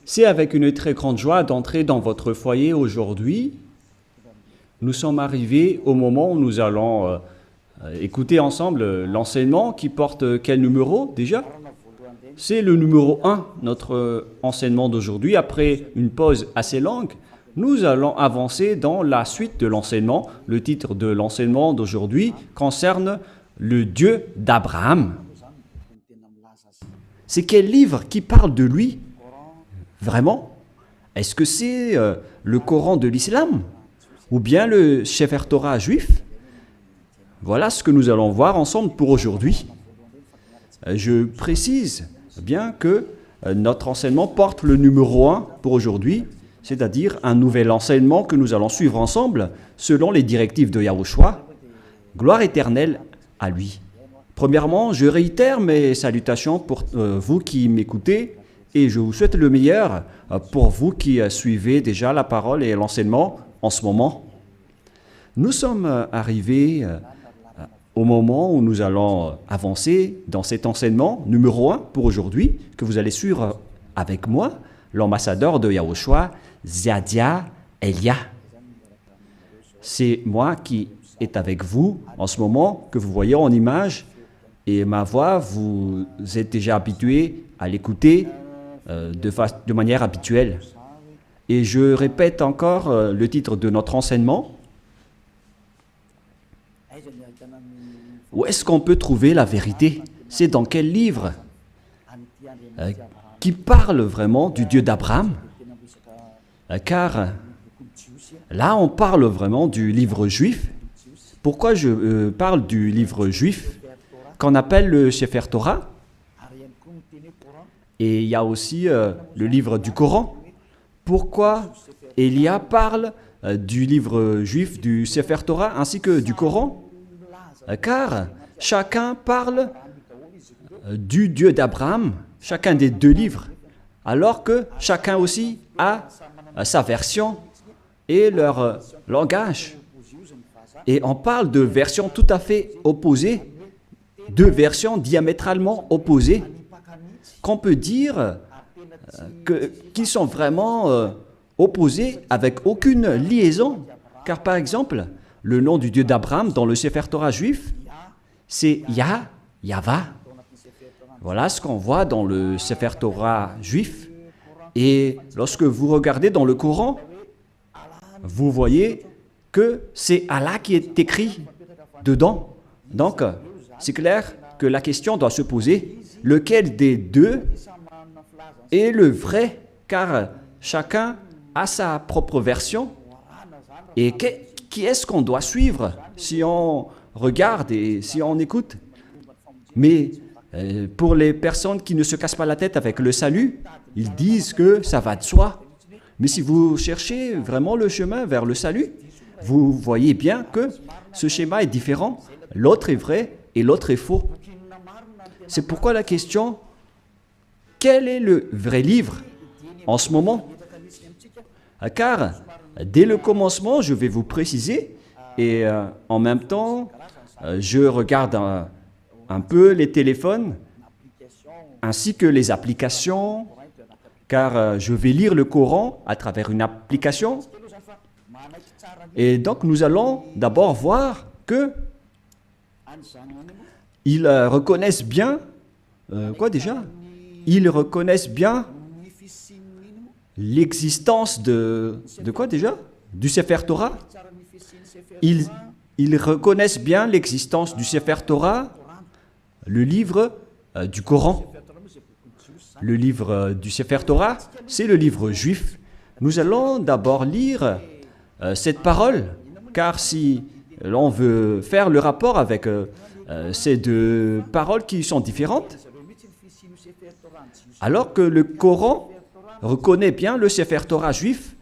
C'est avec une très grande joie d'entrer dans votre foyer aujourd'hui. Nous sommes arrivés au moment où nous allons écouter ensemble l'enseignement qui porte quel numéro déjà? C'est le numéro 1, notre enseignement d'aujourd'hui. Après une pause assez longue, nous allons avancer dans la suite de l'enseignement. Le titre de l'enseignement d'aujourd'hui concerne le Dieu d'Abraham. C'est quel livre qui parle de lui? Vraiment? Est-ce que c'est le Coran de l'islam? Ou bien le Sefer Torah juif? Voilà ce que nous allons voir ensemble pour aujourd'hui. Je précise bien que notre enseignement porte le numéro 1 pour aujourd'hui, c'est-à-dire un nouvel enseignement que nous allons suivre ensemble selon les directives de Yahushua. Gloire éternelle à lui. Premièrement, je réitère mes salutations pour vous qui m'écoutez et je vous souhaite le meilleur pour vous qui suivez déjà la parole et l'enseignement en ce moment. Nous sommes arrivés au moment où nous allons avancer dans cet enseignement numéro 1 pour aujourd'hui, que vous allez suivre avec moi, l'ambassadeur de Yahushua, Ziadia Elia. C'est moi qui est avec vous en ce moment, que vous voyez en image, et ma voix, vous êtes déjà habitué à l'écouter de manière habituelle. Et je répète encore le titre de notre enseignement. Où est-ce qu'on peut trouver la vérité? C'est dans quel livre qui parle vraiment du Dieu d'Abraham? Car là, on parle vraiment du livre juif. Pourquoi je parle du livre juif qu'on appelle le Sefer Torah? Et il y a aussi le livre du Coran. Pourquoi Elia parle du livre juif, du Sefer Torah, ainsi que du Coran? Car chacun parle du Dieu d'Abraham, chacun des deux livres, alors que chacun aussi a sa version et leur langage. Et on parle de versions tout à fait opposées, deux versions diamétralement opposées, qu'on peut dire qui sont vraiment opposées avec aucune liaison. Car par exemple, le nom du Dieu d'Abraham dans le Sefer Torah juif, c'est Yahva. Voilà ce qu'on voit dans le Sefer Torah juif. Et lorsque vous regardez dans le Coran, vous voyez que c'est Allah qui est écrit dedans. Donc, c'est clair que la question doit se poser, lequel des deux est le vrai? Car chacun a sa propre version. Et qui est-ce qu'on doit suivre si on regarde et si on écoute? Mais pour les personnes qui ne se cassent pas la tête avec le salut, ils disent que ça va de soi. Mais si vous cherchez vraiment le chemin vers le salut, vous voyez bien que ce schéma est différent. L'autre est vrai et l'autre est faux. C'est pourquoi la question, quel est le vrai livre en ce moment? Car dès le commencement, je vais vous préciser, et en même temps, je regarde un peu les téléphones, ainsi que les applications, car je vais lire le Coran à travers une application. Et donc, nous allons d'abord voir que ils reconnaissent bien, quoi déjà? Ils reconnaissent bien l'existence de quoi déjà? Du Sefer Torah. Ils reconnaissent bien l'existence du Sefer Torah, le livre du Coran. Le livre du Sefer Torah, c'est le livre juif. Nous allons d'abord lire cette parole, car si l'on veut faire le rapport avec ces deux paroles qui sont différentes, alors que le Coran reconnaît bien le Sefer Torah juif,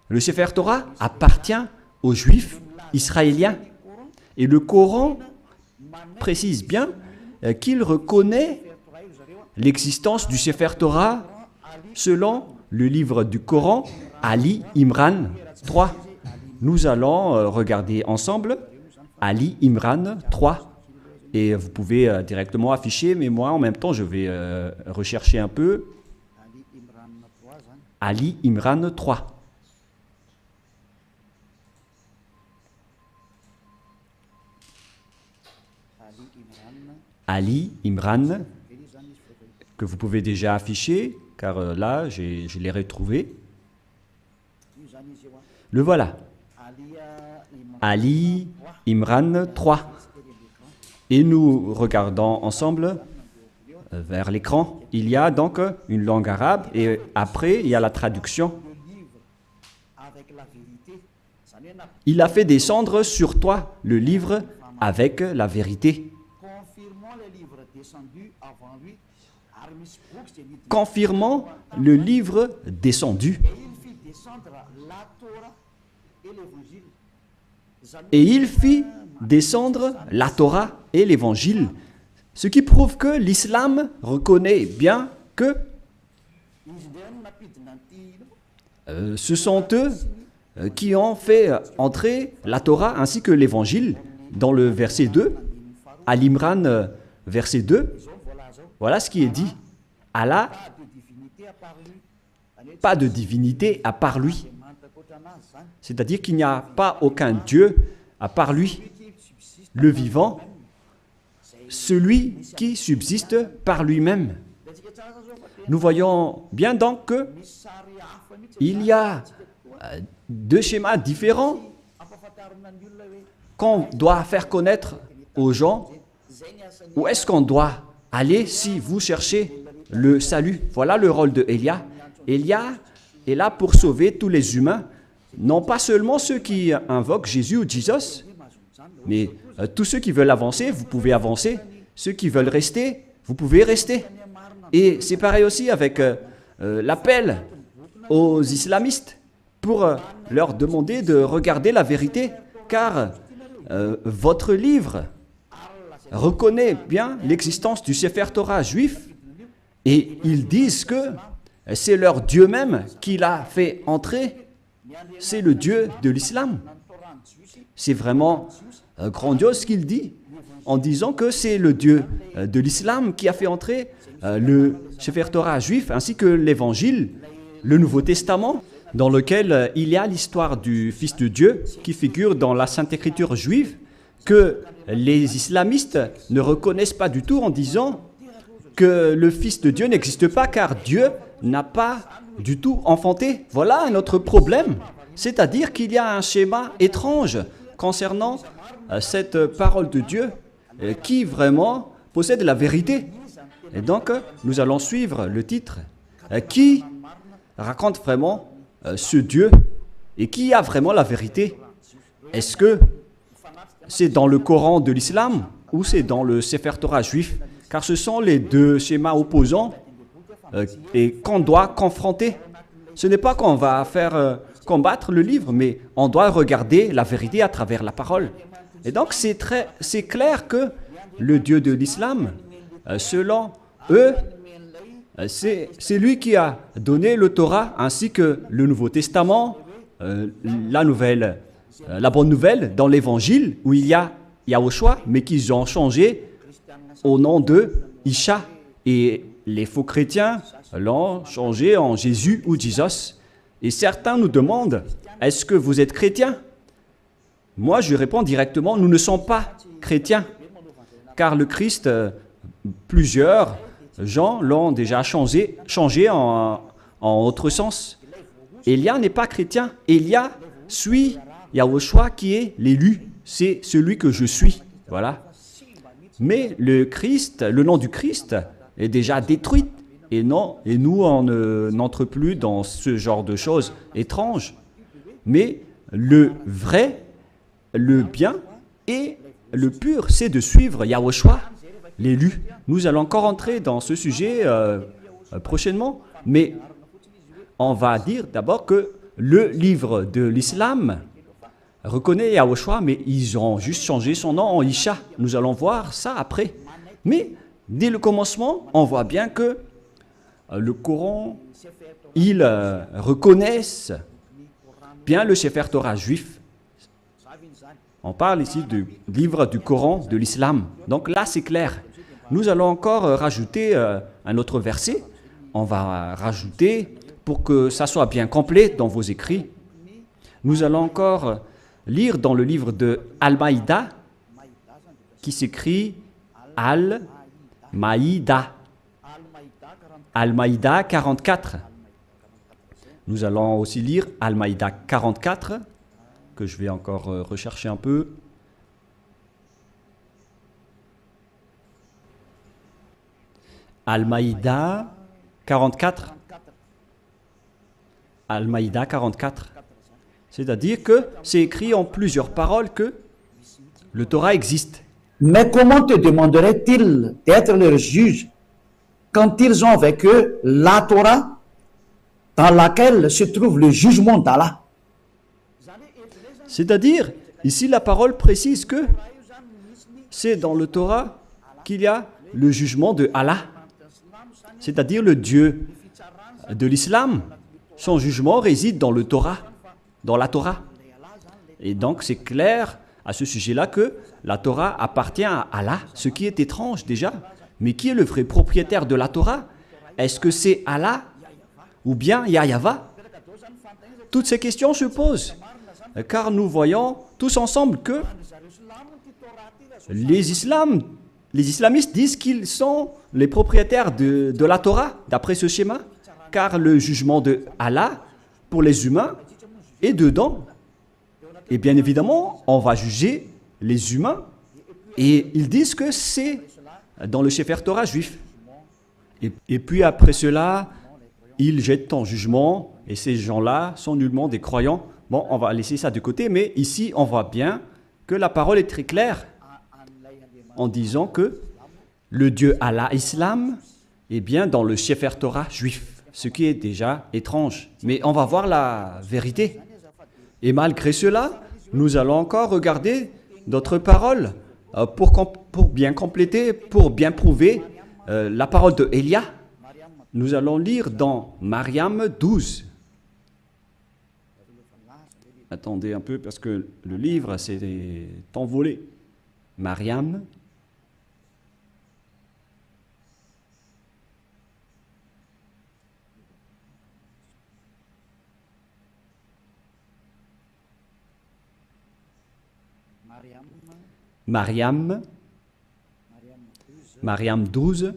le Sefer Torah appartient aux Juifs israéliens. Et le Coran précise bien qu'il reconnaît l'existence du Sefer Torah selon le livre du Coran, Ali Imran 3. Nous allons regarder ensemble Ali Imran 3. Et vous pouvez directement afficher, mais moi en même temps je vais rechercher un peu. Ali Imran 3. Ali Imran, que vous pouvez déjà afficher, car là, je l'ai retrouvé. Le voilà. Ali Imran 3. Et nous regardons ensemble vers l'écran. Il y a donc une langue arabe et après, il y a la traduction. Il a fait descendre sur toi le livre avec la vérité. Confirmant le livre descendu. Et il fit descendre la Torah et l'Évangile, ce qui prouve que l'islam reconnaît bien que ce sont eux qui ont fait entrer la Torah ainsi que l'Évangile dans le verset 2, à l'Imran verset 2. Voilà ce qui est dit. Allah, pas de divinité à part lui. C'est-à-dire qu'il n'y a pas aucun Dieu à part lui, le vivant, celui qui subsiste par lui-même. Nous voyons bien donc qu'il y a deux schémas différents qu'on doit faire connaître aux gens. Où est-ce qu'on doit aller si vous cherchez le salut? Voilà le rôle de Élia. Élia est là pour sauver tous les humains, non pas seulement ceux qui invoquent Jésus ou Jesus, mais tous ceux qui veulent avancer, vous pouvez avancer. Ceux qui veulent rester, vous pouvez rester. Et c'est pareil aussi avec l'appel aux islamistes pour leur demander de regarder la vérité, car votre livre reconnaît bien l'existence du Sefer Torah juif et ils disent que c'est leur Dieu même qui l'a fait entrer. C'est le Dieu de l'islam. C'est vraiment grandiose ce qu'il dit en disant que c'est le Dieu de l'islam qui a fait entrer le Sefer Torah juif ainsi que l'Évangile, le Nouveau Testament, dans lequel il y a l'histoire du Fils de Dieu qui figure dans la Sainte Écriture juive, que les islamistes ne reconnaissent pas du tout en disant que le Fils de Dieu n'existe pas car Dieu n'a pas du tout enfanté. Voilà notre problème. C'est-à-dire qu'il y a un schéma étrange concernant cette parole de Dieu qui vraiment possède la vérité. Et donc, nous allons suivre le titre qui raconte vraiment ce Dieu et qui a vraiment la vérité. Est-ce que c'est dans le Coran de l'islam ou c'est dans le Sefer Torah juif? Car ce sont les deux schémas opposants et qu'on doit confronter. Ce n'est pas qu'on va faire combattre le livre, mais on doit regarder la vérité à travers la parole. Et donc c'est clair que le Dieu de l'islam, selon eux, c'est lui qui a donné le Torah ainsi que le Nouveau Testament, la bonne nouvelle dans l'Évangile où il y a Yahushua, mais qu'ils ont changé au nom de Isha. Et les faux chrétiens l'ont changé en Jésus ou Jesus. Et certains nous demandent, est-ce que vous êtes chrétien? Moi, je réponds directement, nous ne sommes pas chrétiens. Car le Christ, plusieurs gens l'ont déjà changé en autre sens. Élia n'est pas chrétien. Élia suit Yahushua qui est l'élu. C'est celui que je suis. Voilà. Mais le Christ, le nom du Christ est déjà détruit. Et nous, on n'entre plus dans ce genre de choses étranges. Mais le vrai, le bien et le pur, c'est de suivre Yahushua, l'élu. Nous allons encore entrer dans ce sujet prochainement, mais on va dire d'abord que le livre de l'islam reconnaît Yahushua, mais ils ont juste changé son nom en Isha. Nous allons voir ça après. Mais dès le commencement, on voit bien que le Coran, ils reconnaissent bien le Sefer Torah juif. On parle ici du livre du Coran de l'islam. Donc là, c'est clair. Nous allons encore rajouter un autre verset. On va rajouter pour que ça soit bien complet dans vos écrits, nous allons encore lire dans le livre de Al-Maïda, qui s'écrit Al-Maïda. Al-Maïda 44. Nous allons aussi lire Al-Maïda 44, que je vais encore rechercher un peu. Al-Maïda 44. Al-Maïda 44. C'est-à-dire que c'est écrit en plusieurs paroles que le Torah existe. Mais comment te demanderaient-ils d'être leur juge quand ils ont avec eux la Torah dans laquelle se trouve le jugement d'Allah? C'est-à-dire, ici la parole précise que c'est dans le Torah qu'il y a le jugement de Allah, c'est-à-dire le Dieu de l'islam. Son jugement réside dans le Torah, dans la Torah. Et donc c'est clair à ce sujet-là que la Torah appartient à Allah, ce qui est étrange déjà. Mais qui est le vrai propriétaire de la Torah? Est-ce que c'est Allah ou bien Yahva? Toutes ces questions se posent, car nous voyons tous ensemble que les islamistes disent qu'ils sont les propriétaires de la Torah, d'après ce schéma, car le jugement de Allah pour les humains est dedans. Et bien évidemment, on va juger les humains, et ils disent que c'est dans le Sefer Torah juif. Et puis après cela, ils jettent en jugement, et ces gens-là sont nullement des croyants. Bon, on va laisser ça de côté, mais ici, on voit bien que la parole est très claire en disant que le Dieu Allah Islam est bien dans le Sefer Torah juif, ce qui est déjà étrange. Mais on va voir la vérité. Et malgré cela, nous allons encore regarder d'autres paroles pour bien compléter, pour bien prouver la parole de Élia. Nous allons lire dans Mariam 12. Attendez un peu parce que le livre s'est envolé. Mariam. Mariam 12.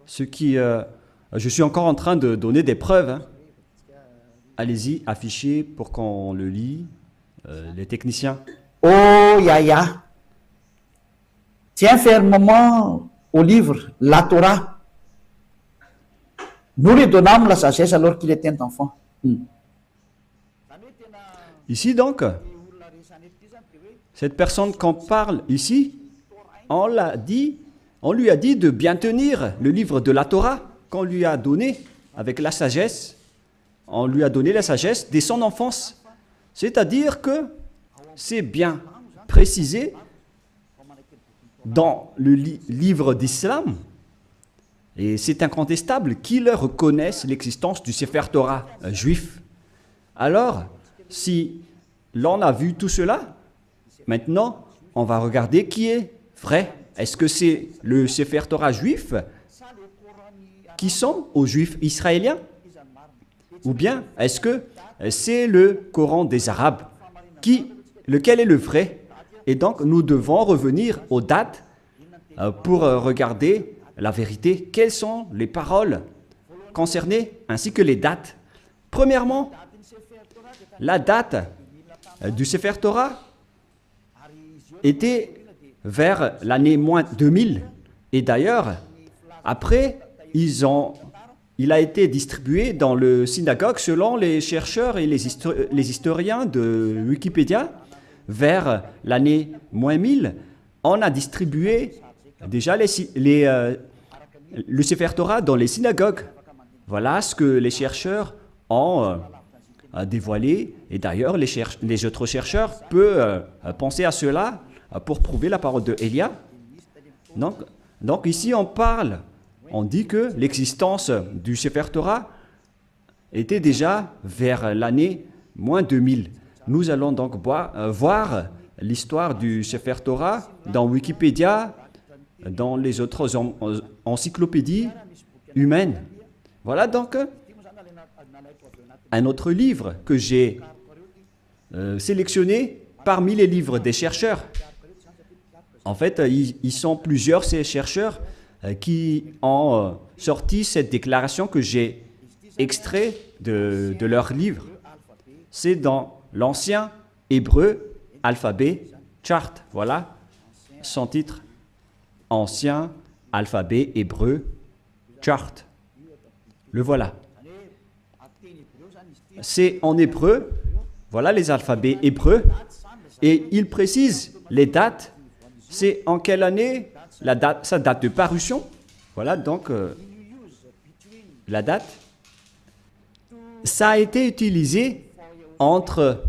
Ce qui, je suis encore en train de donner des preuves. Hein. Allez-y, affichez pour qu'on le lit, les techniciens. Oh Yahya, tiens fermement au livre, la Torah. Nous lui donnâmes la sagesse alors qu'il était un enfant. Ici donc, cette personne qu'on parle ici, on lui a dit de bien tenir le livre de la Torah qu'on lui a donné avec la sagesse. On lui a donné la sagesse dès son enfance. C'est-à-dire que c'est bien précisé dans le livre d'Islam, et c'est incontestable qu'ils reconnaissent l'existence du Sefer Torah juif. Alors, si l'on a vu tout cela, maintenant, on va regarder qui est vrai. Est-ce que c'est le Sefer Torah juif qui sont aux Juifs israéliens? Ou bien est-ce que c'est le Coran des Arabes? Lequel est le vrai? Et donc, nous devons revenir aux dates pour regarder la vérité. Quelles sont les paroles concernées ainsi que les dates? Premièrement, la date du Sefer Torah était vers l'année moins 2000. Et d'ailleurs, après, il a été distribué dans le synagogue selon les chercheurs et les historiens de Wikipédia. Vers l'année moins 1000, on a distribué déjà le Sefer Torah dans les synagogues. Voilà ce que les chercheurs ont dévoilé. Et d'ailleurs, les autres chercheurs peuvent penser à cela pour prouver la parole de Élia. Donc ici, on dit que l'existence du Sefer Torah était déjà vers l'année moins 2000. Nous allons donc voir l'histoire du Sefer Torah dans Wikipédia dans les autres encyclopédies humaines. Voilà donc un autre livre que j'ai sélectionné parmi les livres des chercheurs. En fait, ils sont plusieurs, ces chercheurs, qui ont sorti cette déclaration que j'ai extrait de leur livre. C'est dans l'ancien hébreu alphabet chart. Voilà son titre. Ancien alphabet hébreu chart. Le voilà. C'est en hébreu. Voilà les alphabets hébreux. Et il précise les dates. C'est en quelle année la date, sa date de parution. Voilà donc la date. Ça a été utilisé entre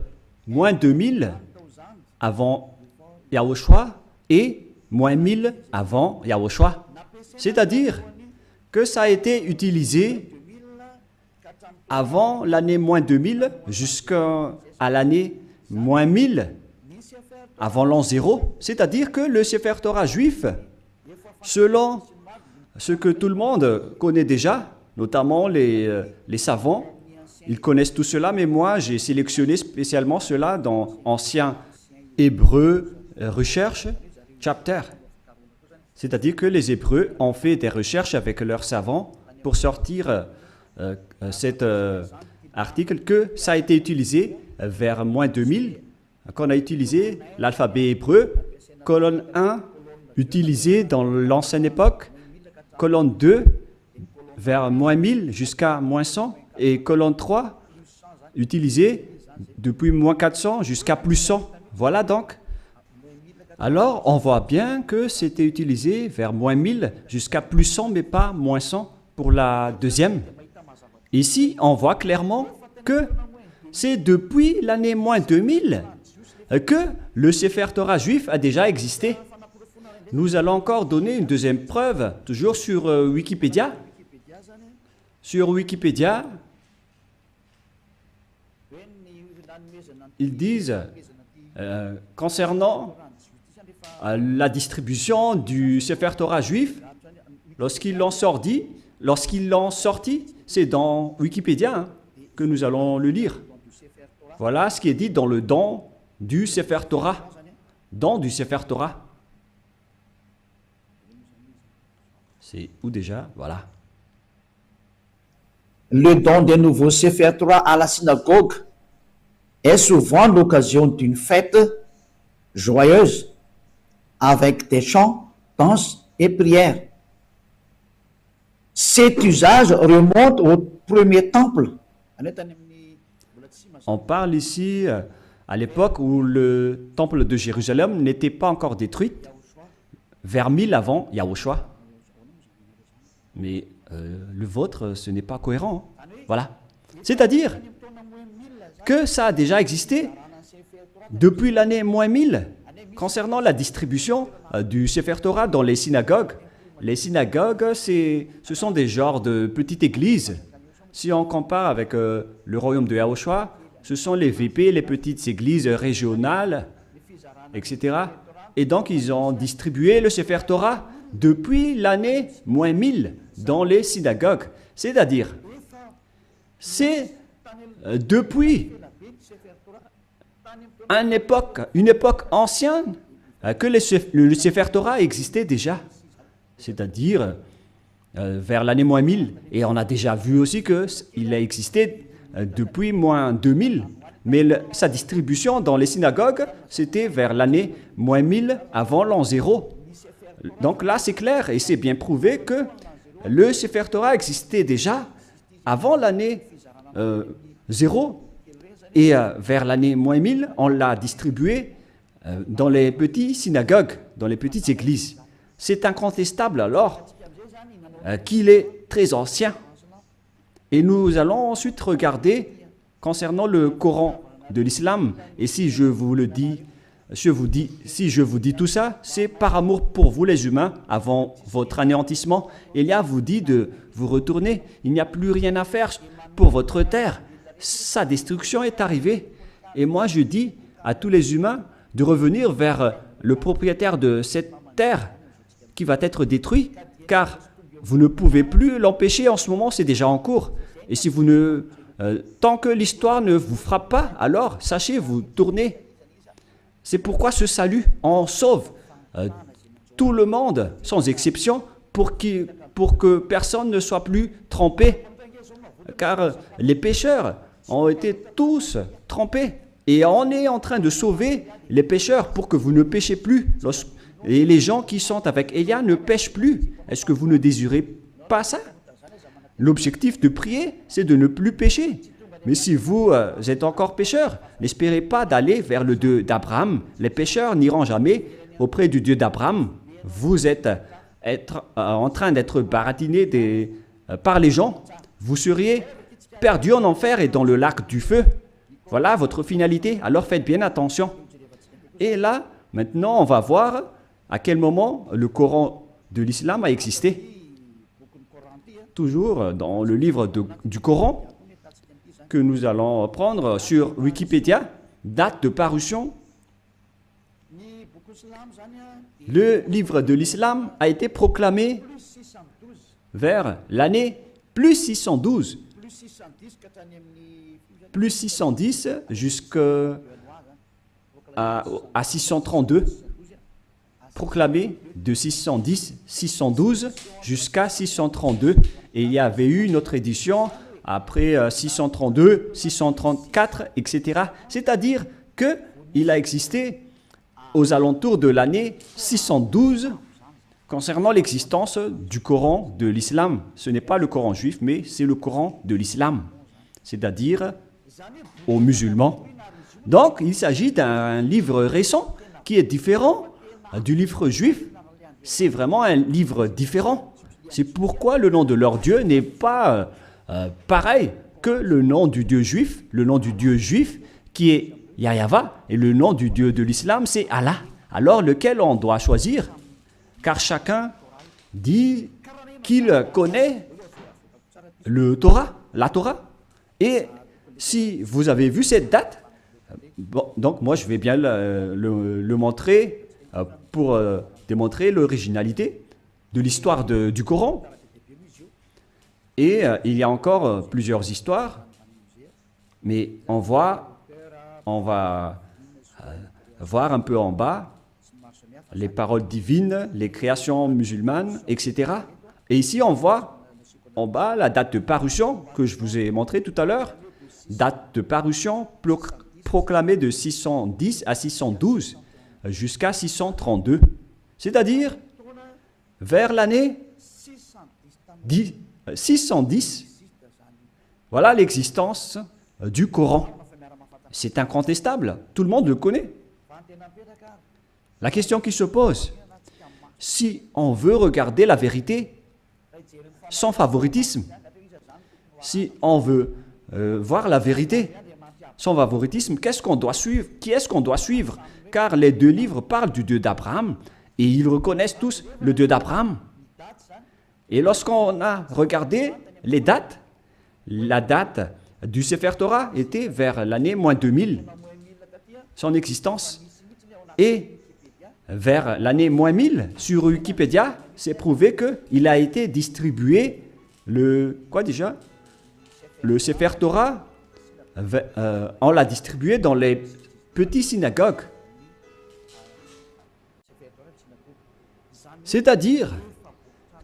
moins 2000 avant Yahushua et moins 1000 avant Yahushua. C'est-à-dire que ça a été utilisé avant l'année moins 2000 jusqu'à l'année moins 1000 avant l'an 0. C'est-à-dire que le Sefer Torah juif, selon ce que tout le monde connaît déjà, notamment les savants, ils connaissent tout cela, mais moi j'ai sélectionné spécialement cela dans Ancien Hébreu Recherche Chapter. C'est-à-dire que les Hébreux ont fait des recherches avec leurs savants pour sortir cet article que ça a été utilisé vers moins 2000, qu'on a utilisé l'alphabet hébreu, colonne 1 utilisé dans l'ancienne époque, colonne 2 vers moins 1000 jusqu'à moins 100, et colonne 3 utilisée depuis moins 400 jusqu'à plus 100. Voilà donc. Alors, on voit bien que c'était utilisé vers moins 1000 jusqu'à plus 100, mais pas moins 100 pour la deuxième. Ici, on voit clairement que c'est depuis l'année moins 2000 que le Sefer Torah juif a déjà existé. Nous allons encore donner une deuxième preuve, toujours sur Wikipédia. Sur Wikipédia, ils disent, concernant la distribution du Sefer Torah juif, lorsqu'ils l'ont sorti, c'est dans Wikipédia que nous allons le lire. Voilà ce qui est dit dans le don du Sefer Torah. Don du Sefer Torah. C'est où déjà? Voilà. Le don des nouveaux Sefer Torah à la synagogue est souvent l'occasion d'une fête joyeuse avec des chants, danses et prières. Cet usage remonte au premier temple. On parle ici à l'époque où le temple de Jérusalem n'était pas encore détruit, vers 1000 avant Yahushua. Mais le vôtre, ce n'est pas cohérent. Hein. Voilà. C'est-à-dire que ça a déjà existé depuis l'année moins 1000 concernant la distribution du Sefer Torah dans les synagogues. Les synagogues, ce sont des genres de petites églises. Si on compare avec le royaume de Yahushua, ce sont les VP, les petites églises régionales, etc. Et donc, ils ont distribué le Sefer Torah depuis l'année moins 1000 dans les synagogues. C'est-à-dire, c'est depuis une époque ancienne que le Sefer Torah existait déjà. C'est-à-dire vers l'année moins 1000. Et on a déjà vu aussi qu'il a existé depuis moins 2000. Mais sa distribution dans les synagogues, c'était vers l'année moins 1000 avant l'an 0. Donc là, c'est clair et c'est bien prouvé que le Sefer Torah existait déjà avant l'année 0. Et vers l'année moins 1000, on l'a distribué dans les petites synagogues, dans les petites églises. C'est incontestable alors qu'il est très ancien. Et nous allons ensuite regarder concernant le Coran de l'islam. Et si je vous dis tout ça, c'est par amour pour vous les humains, avant votre anéantissement. Elia vous dit de vous retourner. Il n'y a plus rien à faire pour votre terre. Sa destruction est arrivée. Et moi je dis à tous les humains de revenir vers le propriétaire de cette terre qui va être détruit, car vous ne pouvez plus l'empêcher en ce moment, c'est déjà en cours. Et si vous ne... tant que l'histoire ne vous frappe pas, alors sachez, vous tournez. C'est pourquoi ce salut en sauve tout le monde, sans exception, pour que personne ne soit plus trempé. Car les pécheurs ont été tous trempés. Et on est en train de sauver les pécheurs pour que vous ne péchez plus. Et les gens qui sont avec Élia ne pêchent plus. Est-ce que vous ne désirez pas ça? L'objectif de prier, c'est de ne plus pécher. Mais si vous êtes encore pécheur, n'espérez pas d'aller vers le Dieu d'Abraham. Les pécheurs n'iront jamais auprès du Dieu d'Abraham. Vous êtes en train d'être baratiné par les gens. Vous seriez perdu en enfer et dans le lac du feu. Voilà votre finalité. Alors faites bien attention. Et là, maintenant, on va voir à quel moment le Coran de l'islam a existé. Toujours dans le livre du Coran que nous allons prendre sur Wikipédia, date de parution. Le livre de l'islam a été proclamé vers l'année plus 612. Plus 610 jusqu'à 632. Proclamé de 612 jusqu'à 632. Et il y avait eu une autre édition après 632, 634, etc. C'est-à-dire qu'il a existé aux alentours de l'année 612 concernant l'existence du Coran de l'islam. Ce n'est pas le Coran juif, mais c'est le Coran de l'islam, c'est-à-dire aux musulmans. Donc, il s'agit d'un livre récent qui est différent du livre juif. C'est vraiment un livre différent. C'est pourquoi le nom de leur Dieu n'est pas pareil que le nom du Dieu juif. Le nom du Dieu juif qui est Yahva et le nom du Dieu de l'islam c'est Allah. Alors lequel on doit choisir? Car chacun dit qu'il connaît la Torah. Et si vous avez vu cette date, bon, donc moi je vais bien le montrer pour démontrer l'originalité de l'histoire du Coran. Et il y a encore plusieurs histoires, mais on va voir un peu en bas les paroles divines, les créations musulmanes, etc. Et ici, on voit en bas la date de parution que je vous ai montré tout à l'heure. Date de parution proclamée de 610 à 612 jusqu'à 632. C'est-à-dire vers l'année 610. Voilà l'existence du Coran. C'est incontestable. Tout le monde le connaît. La question qui se pose, si on veut regarder la vérité sans favoritisme, si on veut voir la vérité sans favoritisme, qu'est-ce qu'on doit suivre? Qui est-ce qu'on doit suivre? Car les deux livres parlent du Dieu d'Abraham et ils reconnaissent tous le Dieu d'Abraham. Et lorsqu'on a regardé les dates, la date du Sefer Torah était vers l'année moins 2000, son existence. Et vers l'année moins 1000, sur Wikipédia, c'est prouvé qu'il a été distribué le Sefer Torah, on l'a distribué dans les petites synagogues. C'est-à-dire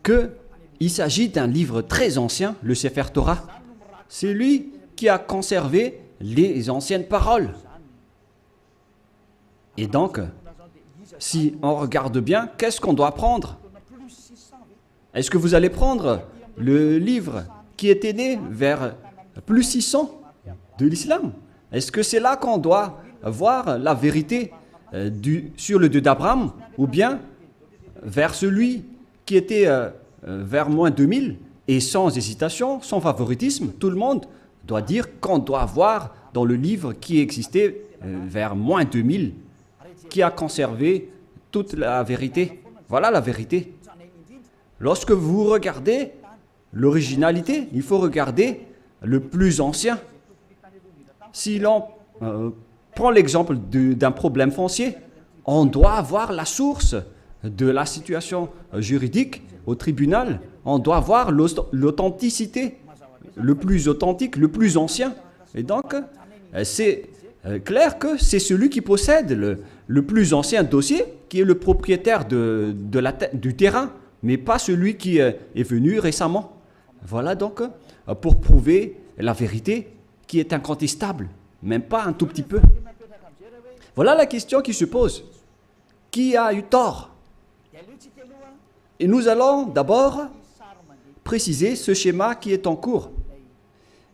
qu'il s'agit d'un livre très ancien, le Sefer Torah. C'est lui qui a conservé les anciennes paroles. Et donc, si on regarde bien, qu'est-ce qu'on doit prendre? Est-ce que vous allez prendre le livre qui était né vers plus 600 de l'islam? Est-ce que c'est là qu'on doit voir la vérité sur le Dieu d'Abraham? Ou bien vers celui qui était vers moins 2000? Et sans hésitation, sans favoritisme, tout le monde doit dire qu'on doit voir dans le livre qui existait vers moins 2000, qui a conservé toute la vérité. Voilà la vérité. Lorsque vous regardez l'originalité, il faut regarder le plus ancien. Si l'on prend l'exemple d'un problème foncier, on doit avoir la source de la situation juridique au tribunal, on doit voir l'authenticité, le plus authentique, le plus ancien. Et donc, c'est clair que c'est celui qui possède le plus ancien dossier qui est le propriétaire du terrain, mais pas celui qui est venu récemment. Voilà donc pour prouver la vérité qui est incontestable, même pas un tout petit peu. Voilà la question qui se pose. Qui a eu tort? Et nous allons d'abord préciser ce schéma qui est en cours.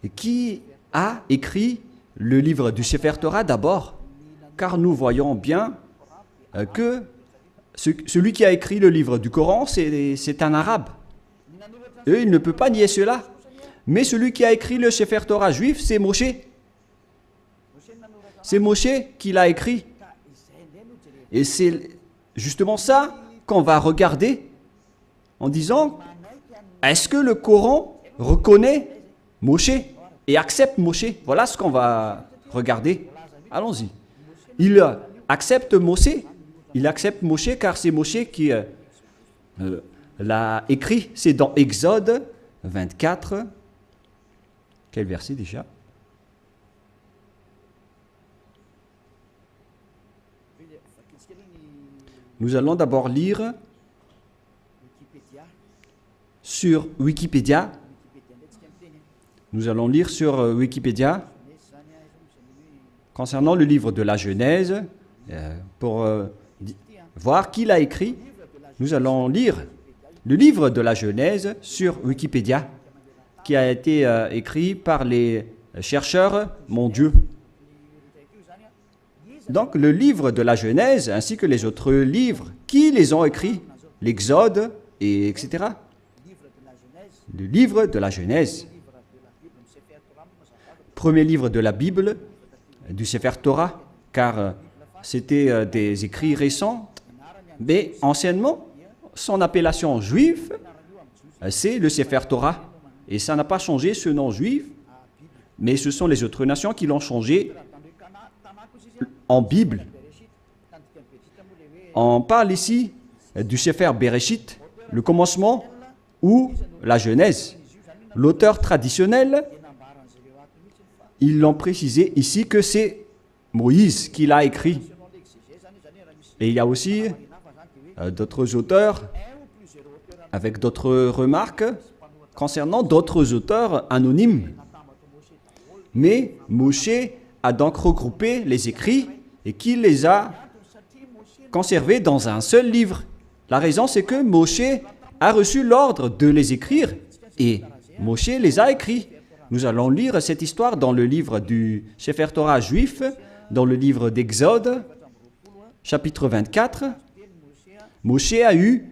Et qui a écrit le livre du Sefer Torah d'abord? Car nous voyons bien que celui qui a écrit le livre du Coran, c'est un arabe. Et il ne peut pas nier cela. Mais celui qui a écrit le Sefer Torah juif, c'est Moshe. C'est Moshe qui l'a écrit. Et c'est justement ça qu'on va regarder en disant, est-ce que le Coran reconnaît Moshe et accepte Moshe? Voilà ce qu'on va regarder. Allons-y. Il accepte Moshe. Il accepte Moshe car c'est Moshe qui l'a écrit. C'est dans Exode 24. Quel verset déjà? Nous allons d'abord lire sur Wikipédia. Nous allons lire sur Wikipédia concernant le livre de la Genèse pour voir qui l'a écrit. Nous allons lire le livre de la Genèse sur Wikipédia qui a été écrit par les chercheurs mondiaux. Donc, le livre de la Genèse, ainsi que les autres livres, qui les ont écrits? L'Exode, et etc. Le livre de la Genèse. Premier livre de la Bible, du Sefer Torah, car c'était des écrits récents, mais anciennement, son appellation juive, c'est le Sefer Torah. Et ça n'a pas changé ce nom juif, mais ce sont les autres nations qui l'ont changé en Bible. On parle ici du Sefer Bereshit, le commencement, ou la Genèse. L'auteur traditionnel, ils l'ont précisé ici que c'est Moïse qui l'a écrit. Et il y a aussi d'autres auteurs avec d'autres remarques concernant d'autres auteurs anonymes. Mais Moshe a donc regroupé les écrits et qui les a conservés dans un seul livre. La raison, c'est que Moshe a reçu l'ordre de les écrire et Moshe les a écrits. Nous allons lire cette histoire dans le livre du Sefer Torah juif, dans le livre d'Exode, chapitre 24. Moshe a eu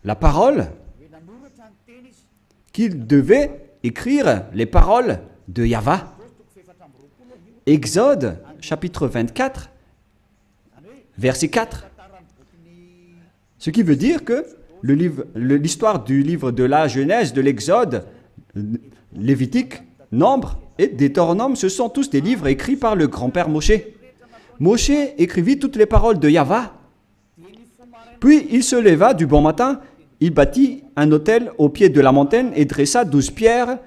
la parole qu'il devait écrire les paroles de Yahvé. Exode, chapitre 24, verset 4. Ce qui veut dire que l'histoire du livre de la Genèse, de l'Exode, Lévitique, Nombre et Deutéronome, ce sont tous des livres écrits par le grand-père Moshe. Moshe écrivit toutes les paroles de Yahvé. Puis il se leva du bon matin, il bâtit un autel au pied de la montagne et dressa 12 pierres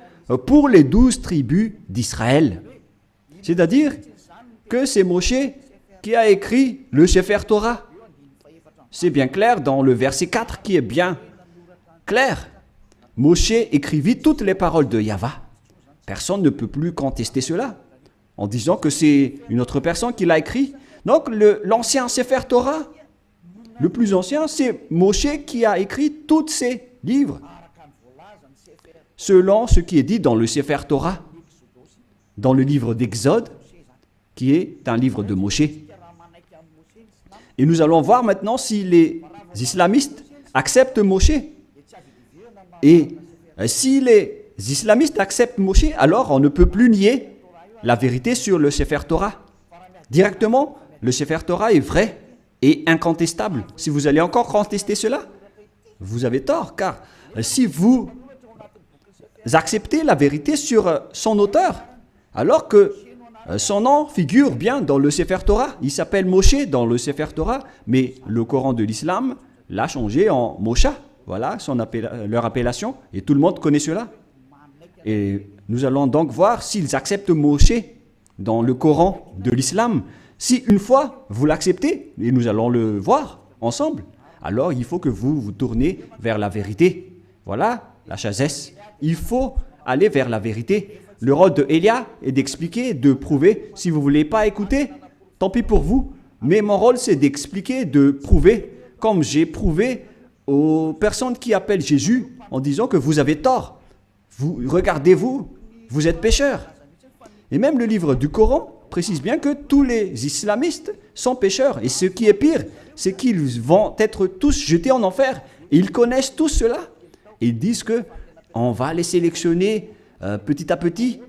pour les 12 tribus d'Israël. C'est-à-dire que c'est Moshe qui a écrit le Sefer Torah. C'est bien clair dans le verset 4 qui est bien clair. Moshe écrivit toutes les paroles de Yahvé. Personne ne peut plus contester cela en disant que c'est une autre personne qui l'a écrit. Donc l'ancien Sefer Torah, le plus ancien, c'est Moshe qui a écrit tous ces livres selon ce qui est dit dans le Sefer Torah, dans le livre d'Exode, qui est un livre de Moshe. Et nous allons voir maintenant si les islamistes acceptent Moshe. Et si les islamistes acceptent Moshe, alors on ne peut plus nier la vérité sur le Sefer Torah. Directement, le Sefer Torah est vrai et incontestable. Si vous allez encore contester cela, vous avez tort, car si vous acceptez la vérité sur son auteur, alors que Son nom figure bien dans le Sefer Torah. Il s'appelle Moshe dans le Sefer Torah, mais le Coran de l'islam l'a changé en Mosha. Voilà leur appellation, et tout le monde connaît cela. Et nous allons donc voir s'ils acceptent Moshe dans le Coran de l'islam. Si une fois vous l'acceptez, et nous allons le voir ensemble, alors il faut que vous vous tournez vers la vérité. Voilà la sagesse. Il faut aller vers la vérité. Le rôle de Elia est d'expliquer, de prouver. Si vous ne voulez pas écouter, tant pis pour vous. Mais mon rôle, c'est d'expliquer, de prouver, comme j'ai prouvé aux personnes qui appellent Jésus en disant que vous avez tort. Regardez-vous, vous êtes pécheurs. Et même le livre du Coran précise bien que tous les islamistes sont pécheurs. Et ce qui est pire, c'est qu'ils vont être tous jetés en enfer. Et ils connaissent tous cela. Et ils disent que on va les sélectionner petit à petit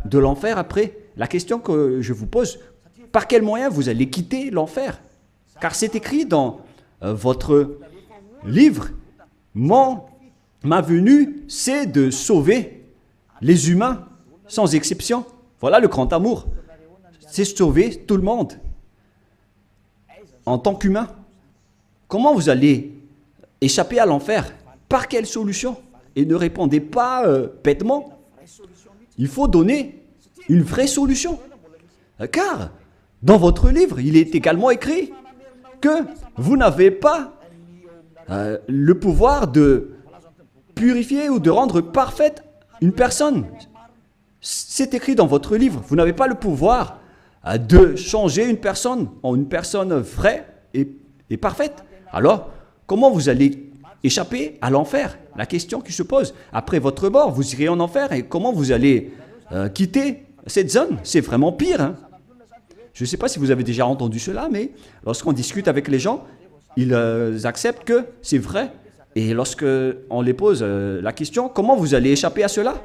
de l'enfer après. La question que je vous pose, par quel moyen vous allez quitter l'enfer? Car c'est écrit dans votre livre, ma venue, c'est de sauver les humains, sans exception. Voilà le grand amour. C'est sauver tout le monde. En tant qu'humain, comment vous allez échapper à l'enfer? Par quelle solution? Et ne répondez pas bêtement. Il faut donner une vraie solution. Car dans votre livre, il est également écrit que vous n'avez pas le pouvoir de purifier ou de rendre parfaite une personne. C'est écrit dans votre livre. Vous n'avez pas le pouvoir de changer une personne en une personne vraie et parfaite. Alors, comment vous allez échapper à l'enfer? La question qui se pose. Après votre mort, vous irez en enfer et comment vous allez quitter cette zone? C'est vraiment pire. Hein? Je ne sais pas si vous avez déjà entendu cela, mais lorsqu'on discute avec les gens, ils acceptent que c'est vrai. Et lorsqu'on les pose la question, comment vous allez échapper à cela?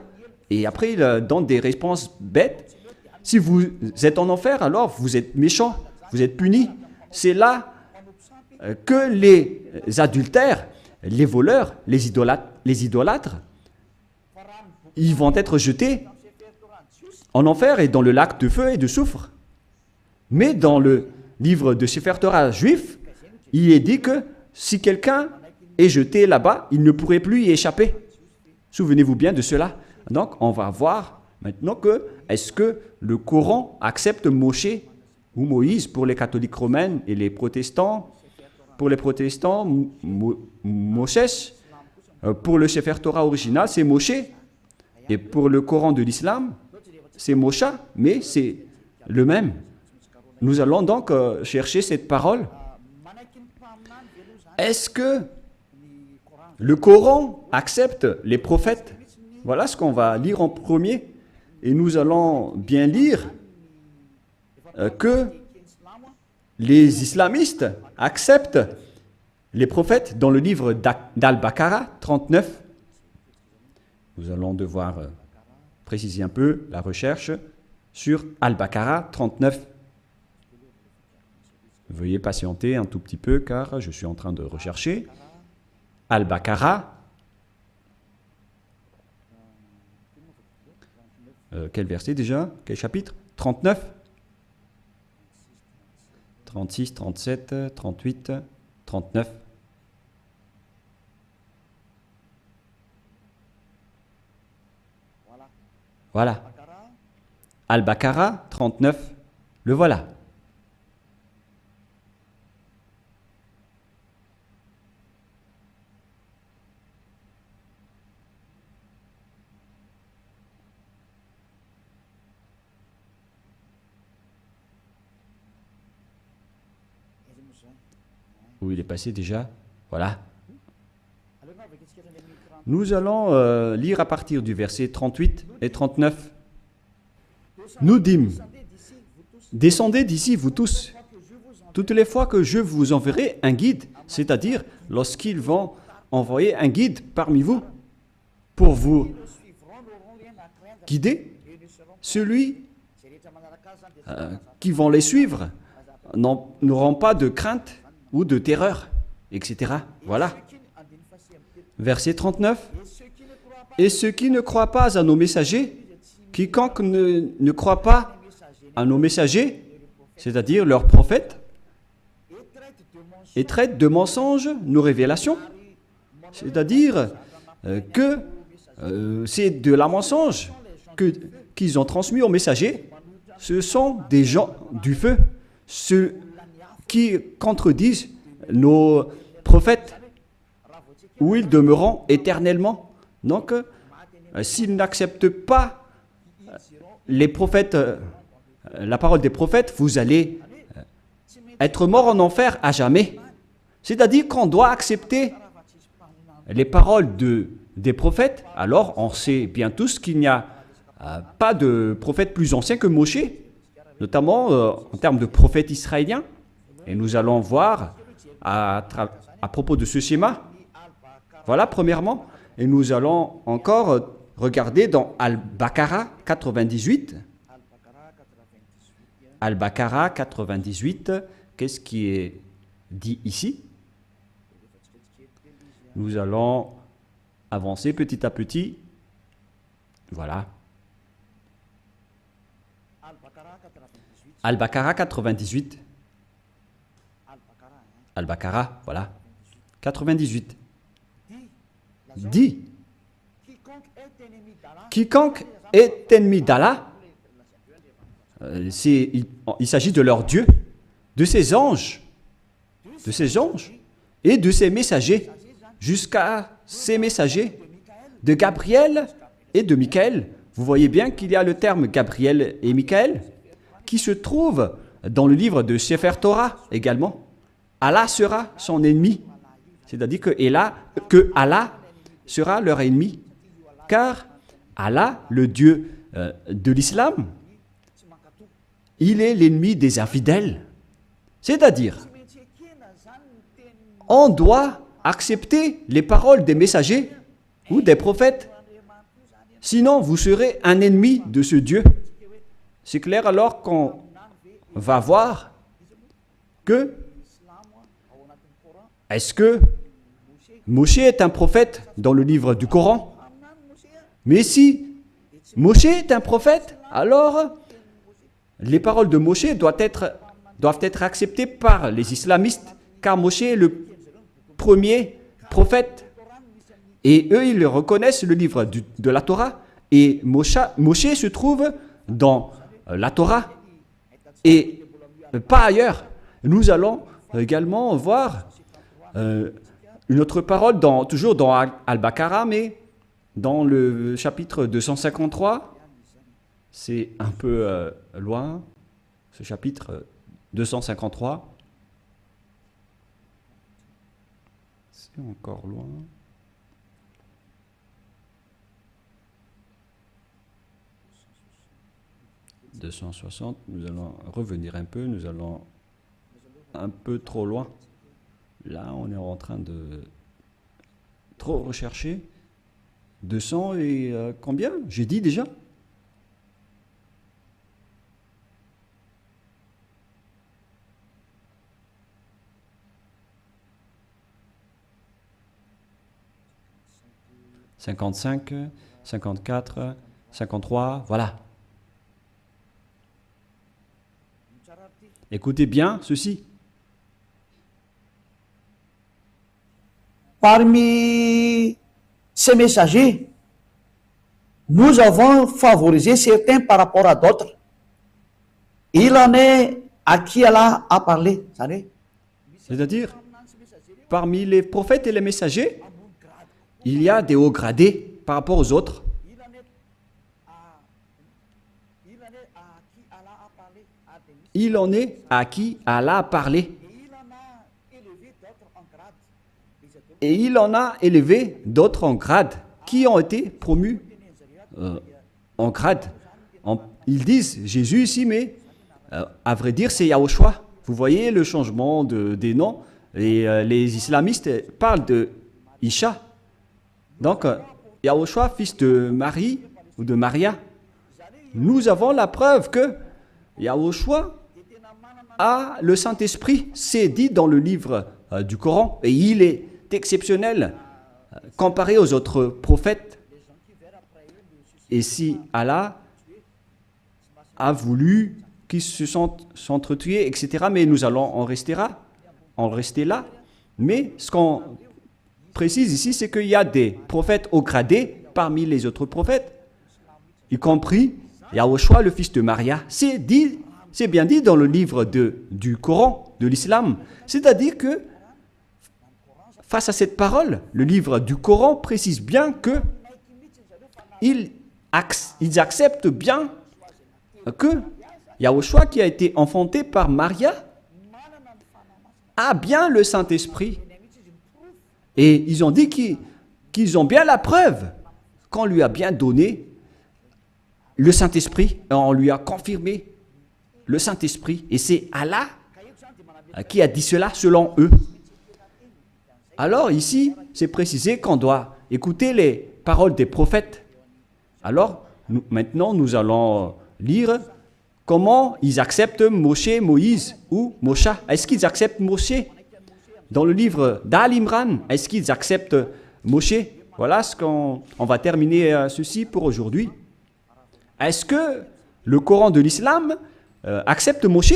Et après, ils donnent des réponses bêtes. Si vous êtes en enfer, alors vous êtes méchant, vous êtes puni. C'est là que les adultères, les voleurs, les idolâtres, ils vont être jetés en enfer et dans le lac de feu et de soufre. Mais dans le livre de Sefer Torah juif, il est dit que si quelqu'un est jeté là-bas, il ne pourrait plus y échapper. Souvenez-vous bien de cela. Donc, on va voir maintenant que est-ce que le Coran accepte Moshe ou Moïse pour les catholiques romains et les protestants. Pour les protestants, Moshe. Pour le Sefer Torah original, c'est Moshe. Et pour le Coran de l'islam, c'est Mosha, mais c'est le même. Nous allons donc chercher cette parole. Est-ce que le Coran accepte les prophètes? Voilà ce qu'on va lire en premier. Et nous allons bien lire que les islamistes acceptent les prophètes dans le livre d'Al-Baqarah 39. Nous allons devoir préciser un peu la recherche sur Al-Baqarah 39. Veuillez patienter un tout petit peu car je suis en train de rechercher. Al-Baqarah. Quel verset déjà? Quel chapitre? 39, 36, 37, 38, 39. Voilà. Al-Baqarah 39. Le voilà. Où il est passé déjà? Voilà. Nous allons lire à partir du verset 38 et 39. Nous dîmes, descendez d'ici, vous tous, toutes les fois que je vous enverrai un guide, c'est-à-dire lorsqu'ils vont envoyer un guide parmi vous pour vous guider, celui qui vont les suivre n'auront pas de crainte ou de terreur, etc. Voilà. Verset 39. Et ceux qui ne croient pas à nos messagers, quiconque ne croit pas à nos messagers, c'est-à-dire leurs prophètes, et traitent de mensonges nos révélations. C'est-à-dire que c'est de la mensonge qu'ils ont transmis aux messagers. Ce sont des gens du feu, ceux qui contredisent nos prophètes, où ils demeureront éternellement. Donc, s'ils n'acceptent pas les prophètes, la parole des prophètes, vous allez être mort en enfer à jamais. C'est-à-dire qu'on doit accepter les paroles des prophètes. Alors, on sait bien tous qu'il n'y a pas de prophète plus ancien que Moshe, notamment en termes de prophète israélien. Et nous allons voir à propos de ce schéma. Voilà, premièrement. Et nous allons encore regarder dans Al-Baqarah 98. Al-Baqarah 98, qu'est-ce qui est dit ici? Nous allons avancer petit à petit. Voilà. Al-Baqarah 98. Al-Baqarah, voilà. 98. Dit, quiconque est ennemi d'Allah, il s'agit de leur Dieu, de ses anges et de ses messagers, jusqu'à ses messagers, de Gabriel et de Michaël. Vous voyez bien qu'il y a le terme Gabriel et Michaël qui se trouve dans le livre de Sefer Torah également. Allah sera son ennemi, c'est-à-dire que Allah sera leur ennemi, car Allah, le Dieu de l'islam, il est l'ennemi des infidèles. C'est-à-dire, on doit accepter les paroles des messagers ou des prophètes, sinon vous serez un ennemi de ce Dieu. C'est clair alors qu'on va voir que est-ce que Moshe est un prophète dans le livre du Coran? Mais si Moshe est un prophète, alors les paroles de Moshe doivent être acceptées par les islamistes, car Moshe est le premier prophète. Et eux, ils reconnaissent le livre de la Torah. Et Moshe se trouve dans la Torah et pas ailleurs. Nous allons également voir une autre parole, toujours dans Al-Baqarah, mais dans le chapitre 253. C'est un peu loin, ce chapitre 253. C'est encore loin. « 260, nous allons revenir un peu, nous allons un peu trop loin. Là, on est en train de trop rechercher. 200 et combien? J'ai dit déjà? « 55, 54, 53, voilà. Écoutez bien ceci. Parmi ces messagers, nous avons favorisé certains par rapport à d'autres. Il en est à qui Allah a parlé, vous savez. C'est-à-dire, parmi les prophètes et les messagers, il y a des hauts gradés par rapport aux autres. Il en est à qui Allah a parlé. Et il en a élevé d'autres en grade, qui ont été promus en grade. Ils disent Jésus ici, mais à vrai dire, c'est Yahushua. Vous voyez le changement des noms. Et les islamistes parlent de Isha. Donc, Yahushua, fils de Marie ou de Maria. Nous avons la preuve que Yahushua a le Saint-Esprit. C'est dit dans le livre du Coran. Et il est exceptionnel comparé aux autres prophètes. Et si Allah a voulu qui se sont s'entretués, etc. Mais nous allons en rester là. Mais ce qu'on précise ici, c'est qu'il y a des prophètes haut gradés parmi les autres prophètes, y compris Yahushua, le fils de Maria. C'est bien dit dans le livre du Coran, de l'islam. C'est-à-dire que, face à cette parole, le livre du Coran précise bien que ils acceptent bien que Yahushua, qui a été enfanté par Maria, a bien le Saint-Esprit. Et ils ont dit qu'ils ont bien la preuve qu'on lui a bien donné le Saint-Esprit. On lui a confirmé le Saint-Esprit. Et c'est Allah qui a dit cela selon eux. Alors ici, c'est précisé qu'on doit écouter les paroles des prophètes. Alors, maintenant, nous allons lire comment ils acceptent Moshe, Moïse ou Mosha. Est-ce qu'ils acceptent Moshe? Dans le livre d'Al-Imran, est-ce qu'ils acceptent Moshe? Voilà ce qu'on va terminer ceci pour aujourd'hui. Est-ce que le Coran de l'islam accepte Moshe?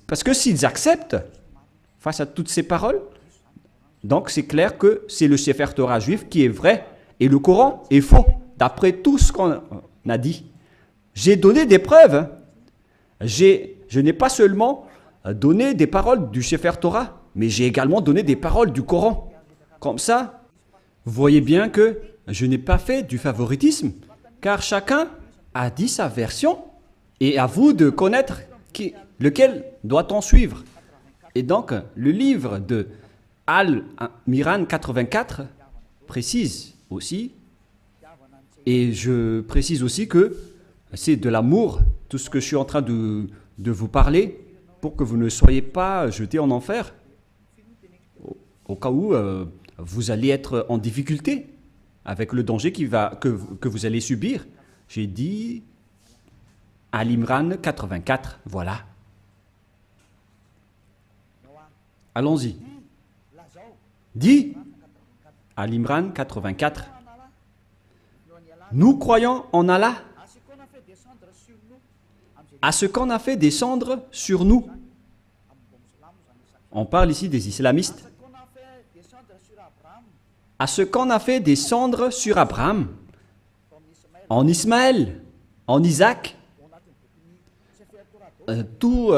Parce que s'ils acceptent, face à toutes ces paroles, donc c'est clair que c'est le Sefer Torah juif qui est vrai et le Coran est faux, d'après tout ce qu'on a dit. J'ai donné des preuves. Je n'ai pas seulement donné des paroles du Sefer Torah, mais j'ai également donné des paroles du Coran. Comme ça, vous voyez bien que je n'ai pas fait du favoritisme, car chacun a dit sa version, et à vous de connaître lequel doit-on suivre. Et donc, le livre de Al-Miran 84 précise aussi, et je précise aussi que c'est de l'amour, tout ce que je suis en train de vous parler, pour que vous ne soyez pas jetés en enfer, au cas où vous allez être en difficulté avec le danger que vous allez subir. J'ai dit Al-Imran 84, voilà. Allons-y. Dit Al-Imran 84. Nous croyons en Allah, à ce qu'on a fait descendre sur nous. On parle ici des islamistes. À ce qu'on a fait descendre sur Abraham, en Ismaël, en Isaac. Tous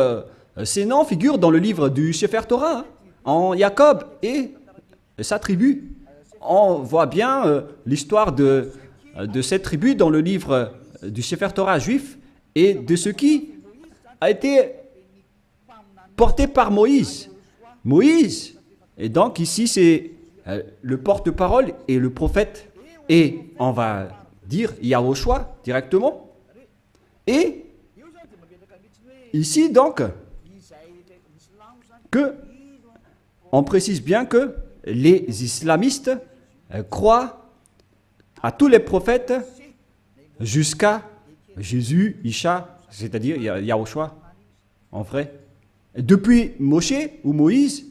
ces noms figurent dans le livre du Sefer Torah, hein, en Jacob et sa tribu. On voit bien l'histoire de cette tribu dans le livre du Sefer Torah juif et de ce qui a été porté par Moïse. Moïse, et donc ici c'est le porte-parole et le prophète, et on va dire Yahushua directement. Et ici donc, on précise bien que les islamistes croient à tous les prophètes jusqu'à Jésus, Isha, c'est-à-dire Yahushua, en vrai. Depuis Moshe ou Moïse,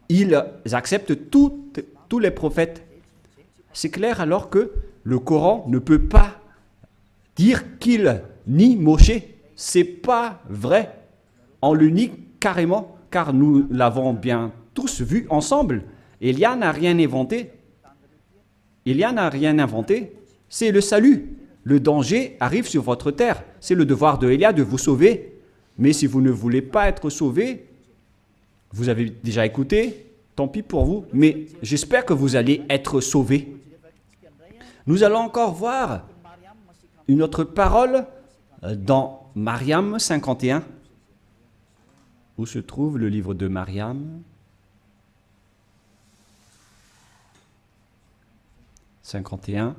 ils acceptent tous les prophètes. C'est clair alors que le Coran ne peut pas dire qu'il nie Moshe. C'est pas vrai. On le nie carrément, car nous l'avons bien tous vu ensemble. Élia n'a rien inventé. Élia n'a rien inventé. C'est le salut. Le danger arrive sur votre terre. C'est le devoir de Élia de vous sauver. Mais si vous ne voulez pas être sauvé, vous avez déjà écouté, tant pis pour vous, mais j'espère que vous allez être sauvés. Nous allons encore voir une autre parole dans Mariam 51, où se trouve le livre de Mariam 51.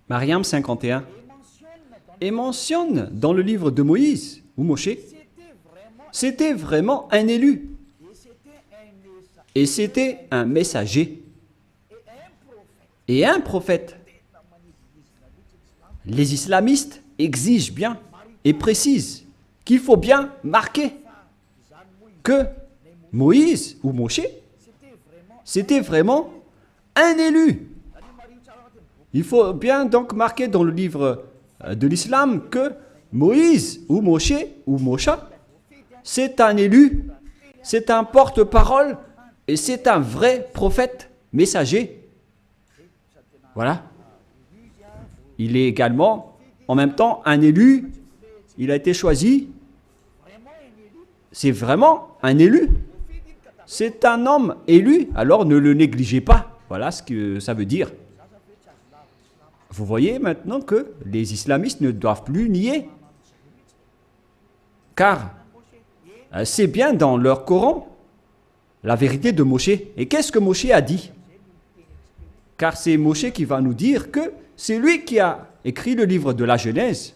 Mariam 51 et mentionne dans le livre de Moïse ou Moshe, c'était vraiment un élu et c'était un messager et un prophète. Les islamistes exigent bien et précisent qu'il faut bien marquer que Moïse ou Moshe c'était vraiment un élu. Il faut bien donc marquer dans le livre de l'islam que Moïse ou Moshe ou Mosha, c'est un élu, c'est un porte-parole et c'est un vrai prophète, messager. Voilà. Il est également en même temps un élu, il a été choisi. C'est vraiment un élu. C'est un homme élu, alors ne le négligez pas. Voilà ce que ça veut dire. Vous voyez maintenant que les islamistes ne doivent plus nier. Car c'est bien dans leur Coran la vérité de Moshe. Et qu'est-ce que Moshe a dit? Car c'est Moshe qui va nous dire que c'est lui qui a écrit le livre de la Genèse.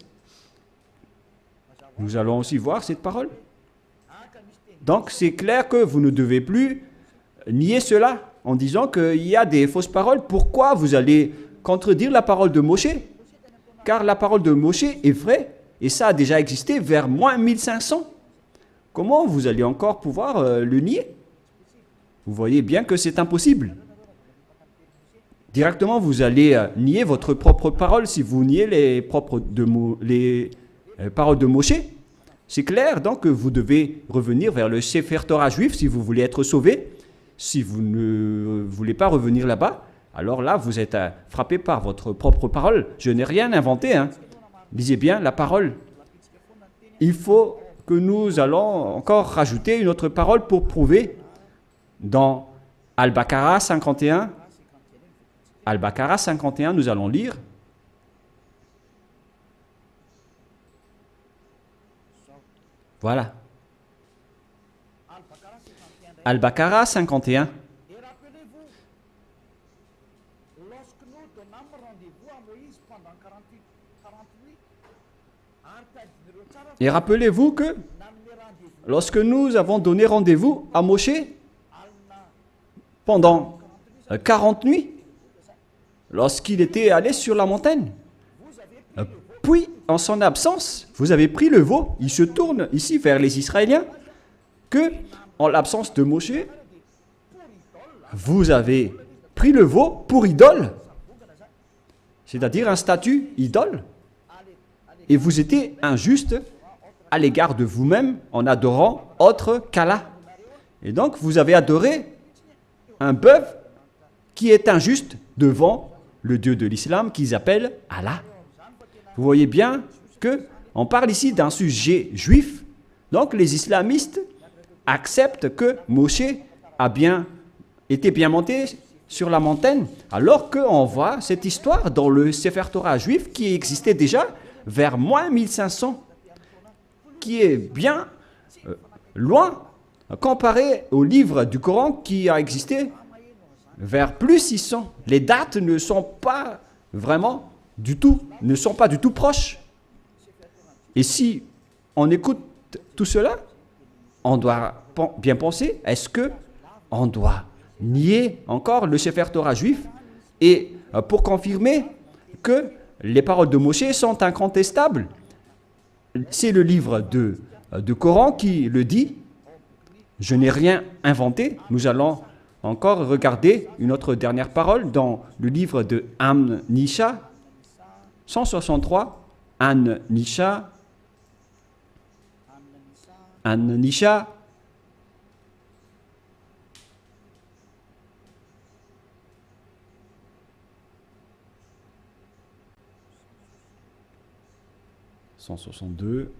Nous allons aussi voir cette parole. Donc c'est clair que vous ne devez plus nier cela en disant qu'il y a des fausses paroles. Pourquoi vous allez contredire la parole de Moshe? Car la parole de Moshe est vraie et ça a déjà existé vers moins 1500. Comment vous allez encore pouvoir le nier? Vous voyez bien que c'est impossible. Directement, vous allez nier votre propre parole si vous niez les paroles de Moshe. C'est clair, donc, que vous devez revenir vers le Sefer Torah juif si vous voulez être sauvé. Si vous ne voulez pas revenir là-bas, alors là, vous êtes frappé par votre propre parole. Je n'ai rien inventé. Lisez bien la parole. Il faut que nous allons encore rajouter une autre parole pour prouver dans Al-Baqarah 51. Al-Baqarah 51, nous allons lire. Voilà. Al-Baqarah 51. Et rappelez-vous, lorsque nous donnâmes rendez-vous à Moïse pendant 48 Et rappelez-vous que lorsque nous avons donné rendez-vous à Moshe pendant 40 nuits, lorsqu'il était allé sur la montagne, puis en son absence, vous avez pris le veau. Il se tourne ici vers les Israéliens que, en l'absence de Moshe, vous avez pris le veau pour idole, c'est-à-dire un statut idole, et vous étiez injuste à l'égard de vous-même en adorant autre qu'Allah. Et donc, vous avez adoré un bœuf qui est injuste devant le Dieu de l'islam qu'ils appellent Allah. Vous voyez bien qu'on parle ici d'un sujet juif. Donc, les islamistes acceptent que Moshe était bien monté sur la montagne, alors qu'on voit cette histoire dans le Sefer Torah juif qui existait déjà vers moins 1500, qui est bien loin comparé au livre du Coran qui a existé vers plus 600. Les dates ne sont pas vraiment du tout, ne sont pas du tout proches. Et si on écoute tout cela, on doit bien penser, est-ce que on doit nier encore le Sefer Torah juif et pour confirmer que les paroles de Moshe sont incontestables? C'est le livre de Coran qui le dit. Je n'ai rien inventé. Nous allons encore regarder une autre dernière parole dans le livre de An-Nisha 163. An-Nisha 162.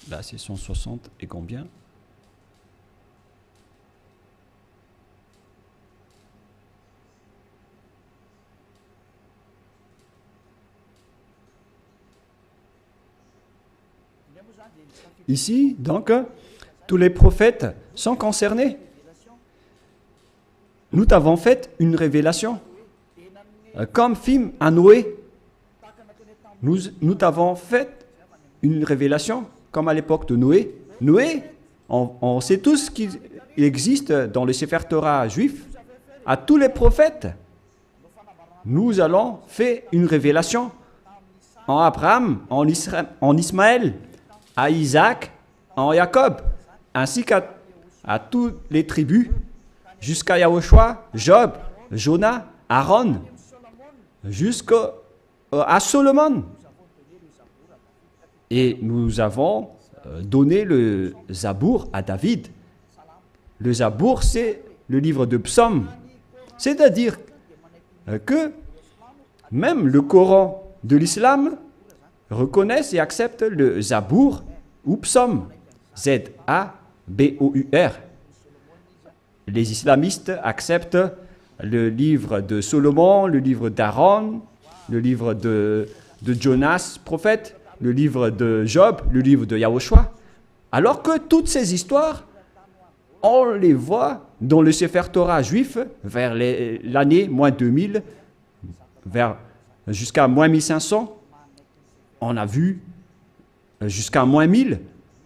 Là, c'est 160 et combien? Ici, donc, tous les prophètes sont concernés. Nous t'avons fait une révélation. Comme film à Noé, nous t'avons fait une révélation, comme à l'époque de Noé. Noé, on sait tous qu'il existe dans le Sefer Torah juif, à tous les prophètes, nous allons faire une révélation en Abraham, en Ismaël, à Isaac, en Jacob. ainsi à toutes les tribus, jusqu'à Yahushua, Job, Jonah, Aaron, jusqu'à Solomon. Et nous avons donné le Zabour à David. Le Zabour, c'est le livre de psaumes. C'est-à-dire que même le Coran de l'islam reconnaissent et acceptent le Zabour ou psaume, Z-A-B-O-U-R. Les islamistes acceptent le livre de Solomon, le livre d'Aaron, le livre de Jonas, prophète, le livre de Job, le livre de Yahushua. Alors que toutes ces histoires, on les voit dans le Sefer Torah juif vers l'année moins 2000, jusqu'à moins 1500. On a vu jusqu'à moins 1000.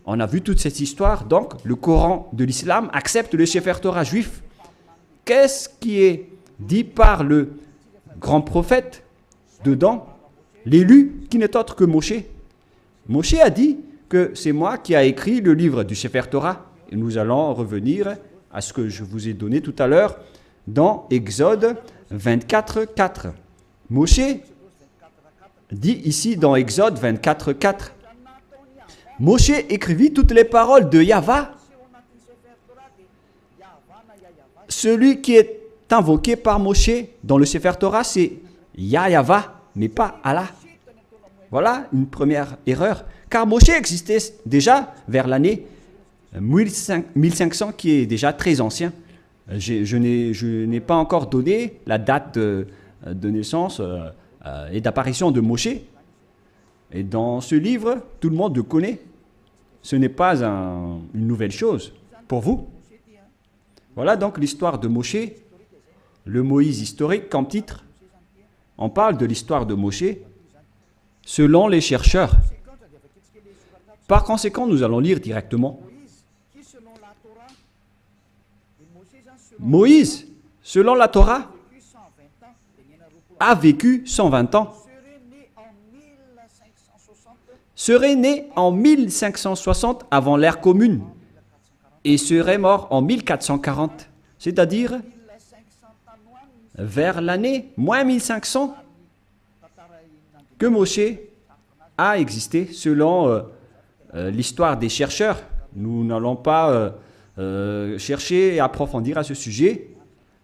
On a vu toute cette histoire. Donc, le Coran de l'islam accepte le Sefer Torah juif. Qu'est-ce qui est dit par le grand prophète dedans? L'élu qui n'est autre que Moshe. Moshe a dit que c'est moi qui a écrit le livre du Sefer Torah. Et nous allons revenir à ce que je vous ai donné tout à l'heure dans Exode 24, 4. Moshe dit ici dans Exode 24, 4. Moshe écrivit toutes les paroles de Yahva. Celui qui est invoqué par Moshe dans le Sefer Torah, c'est Yahva, mais pas Allah. Voilà une première erreur. Car Moshe existait déjà vers l'année 1500, qui est déjà très ancien. Je n'ai pas encore donné la date de naissance et d'apparition de Moshe. Et dans ce livre, tout le monde le connaît. Ce n'est pas une nouvelle chose pour vous. Voilà donc l'histoire de Moshe, le Moïse historique comme titre. On parle de l'histoire de Moshe selon les chercheurs. Par conséquent, nous allons lire directement. Moïse, selon la Torah, a vécu 120 ans, serait né en 1560 avant l'ère commune et serait mort en 1440, c'est-à-dire vers l'année moins 1500 que Moshe a existé selon l'histoire des chercheurs. Nous n'allons pas chercher et approfondir à ce sujet,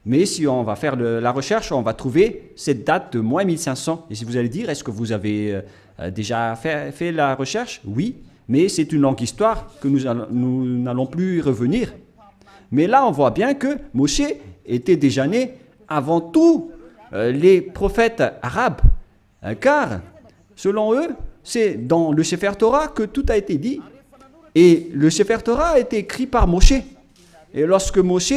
mais si on va faire la recherche, on va trouver cette date de moins 1500. Et si vous allez dire, est-ce que vous avez déjà fait la recherche? Oui, mais c'est une longue histoire que nous n'allons plus y revenir. Mais là, on voit bien que Moshe était déjà né avant tous les prophètes arabes, car selon eux, c'est dans le Sefer Torah que tout a été dit. Et le Sefer Torah a été écrit par Moshe. Et lorsque Moshe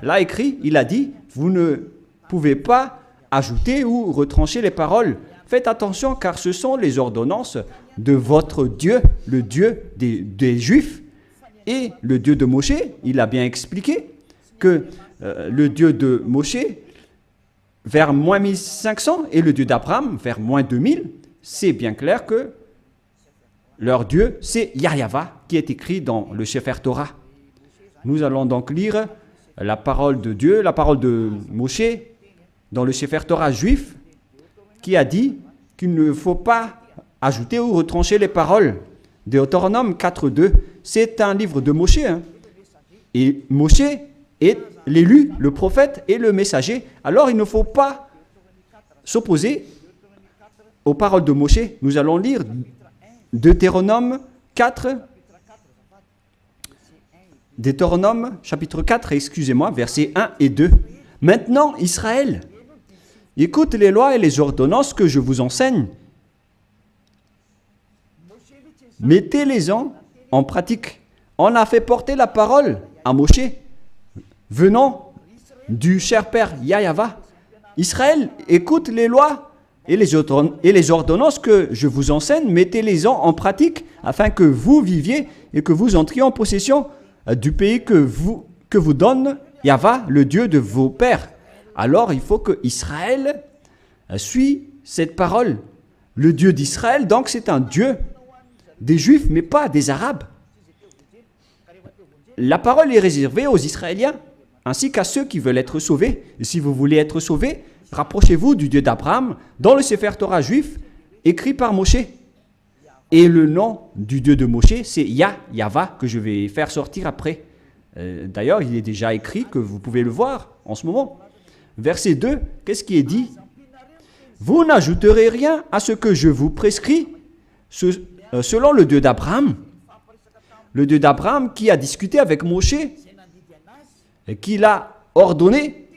l'a écrit, il a dit, vous ne pouvez pas ajouter ou retrancher les paroles. Faites attention car ce sont les ordonnances de votre Dieu, le Dieu des Juifs. Et le Dieu de Moshe, il a bien expliqué que le Dieu de Moshe, vers moins 1500, et le Dieu d'Abraham, vers moins 2000, c'est bien clair que leur Dieu, c'est Yahva, qui est écrit dans le Sefer Torah. Nous allons donc lire la parole de Dieu, la parole de Moshe, dans le Sefer Torah juif, qui a dit qu'il ne faut pas ajouter ou retrancher les paroles. Deutéronome 4.2, c'est un livre de Moshe. Et Moshe est l'élu, le prophète et le messager. Alors il ne faut pas s'opposer aux paroles de Moshe. Nous allons lire Deutéronome 4, Deutéronome chapitre 4, excusez-moi, versets 1 et 2. Maintenant, Israël, écoute les lois et les ordonnances que je vous enseigne. Mettez-les-en en pratique. On a fait porter la parole à Moshe, venant du cher père Yahva. Israël, écoute les lois et les ordonnances que je vous enseigne, mettez-les-en en pratique afin que vous viviez et que vous entriez en possession du pays que vous donne Yahva, le Dieu de vos pères. Alors il faut que Israël suit cette parole. Le Dieu d'Israël, donc c'est un Dieu des Juifs, mais pas des Arabes. la parole est réservée aux Israéliens, ainsi qu'à ceux qui veulent être sauvés. Et si vous voulez être sauvés, rapprochez-vous du Dieu d'Abraham dans le Sefer Torah juif, écrit par Moshe. Et le nom du Dieu de Moshe, c'est Yahva, que je vais faire sortir après. D'ailleurs, il est déjà écrit, que vous pouvez le voir en ce moment. Verset 2, qu'est-ce qui est dit? Vous n'ajouterez rien à ce que je vous prescris, selon le Dieu d'Abraham. Le Dieu d'Abraham qui a discuté avec Moshe, et qui l'a ordonné.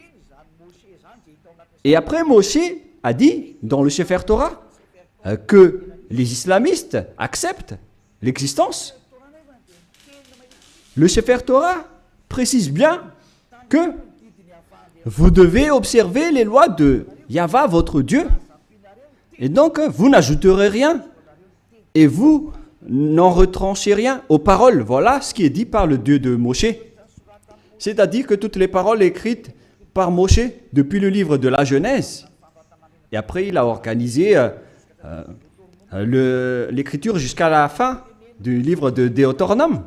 Et après, Moshe a dit, dans le Sefer Torah, que les islamistes acceptent l'existence. Le Sefer Torah précise bien que vous devez observer les lois de Yahva, votre Dieu. Et donc, vous n'ajouterez rien. Et vous n'en retranchez rien aux paroles. Voilà ce qui est dit par le Dieu de Moshe. C'est-à-dire que toutes les paroles écrites par Moshe depuis le livre de la Genèse. Et après, il a organisé l'écriture jusqu'à la fin du livre de Deutéronome.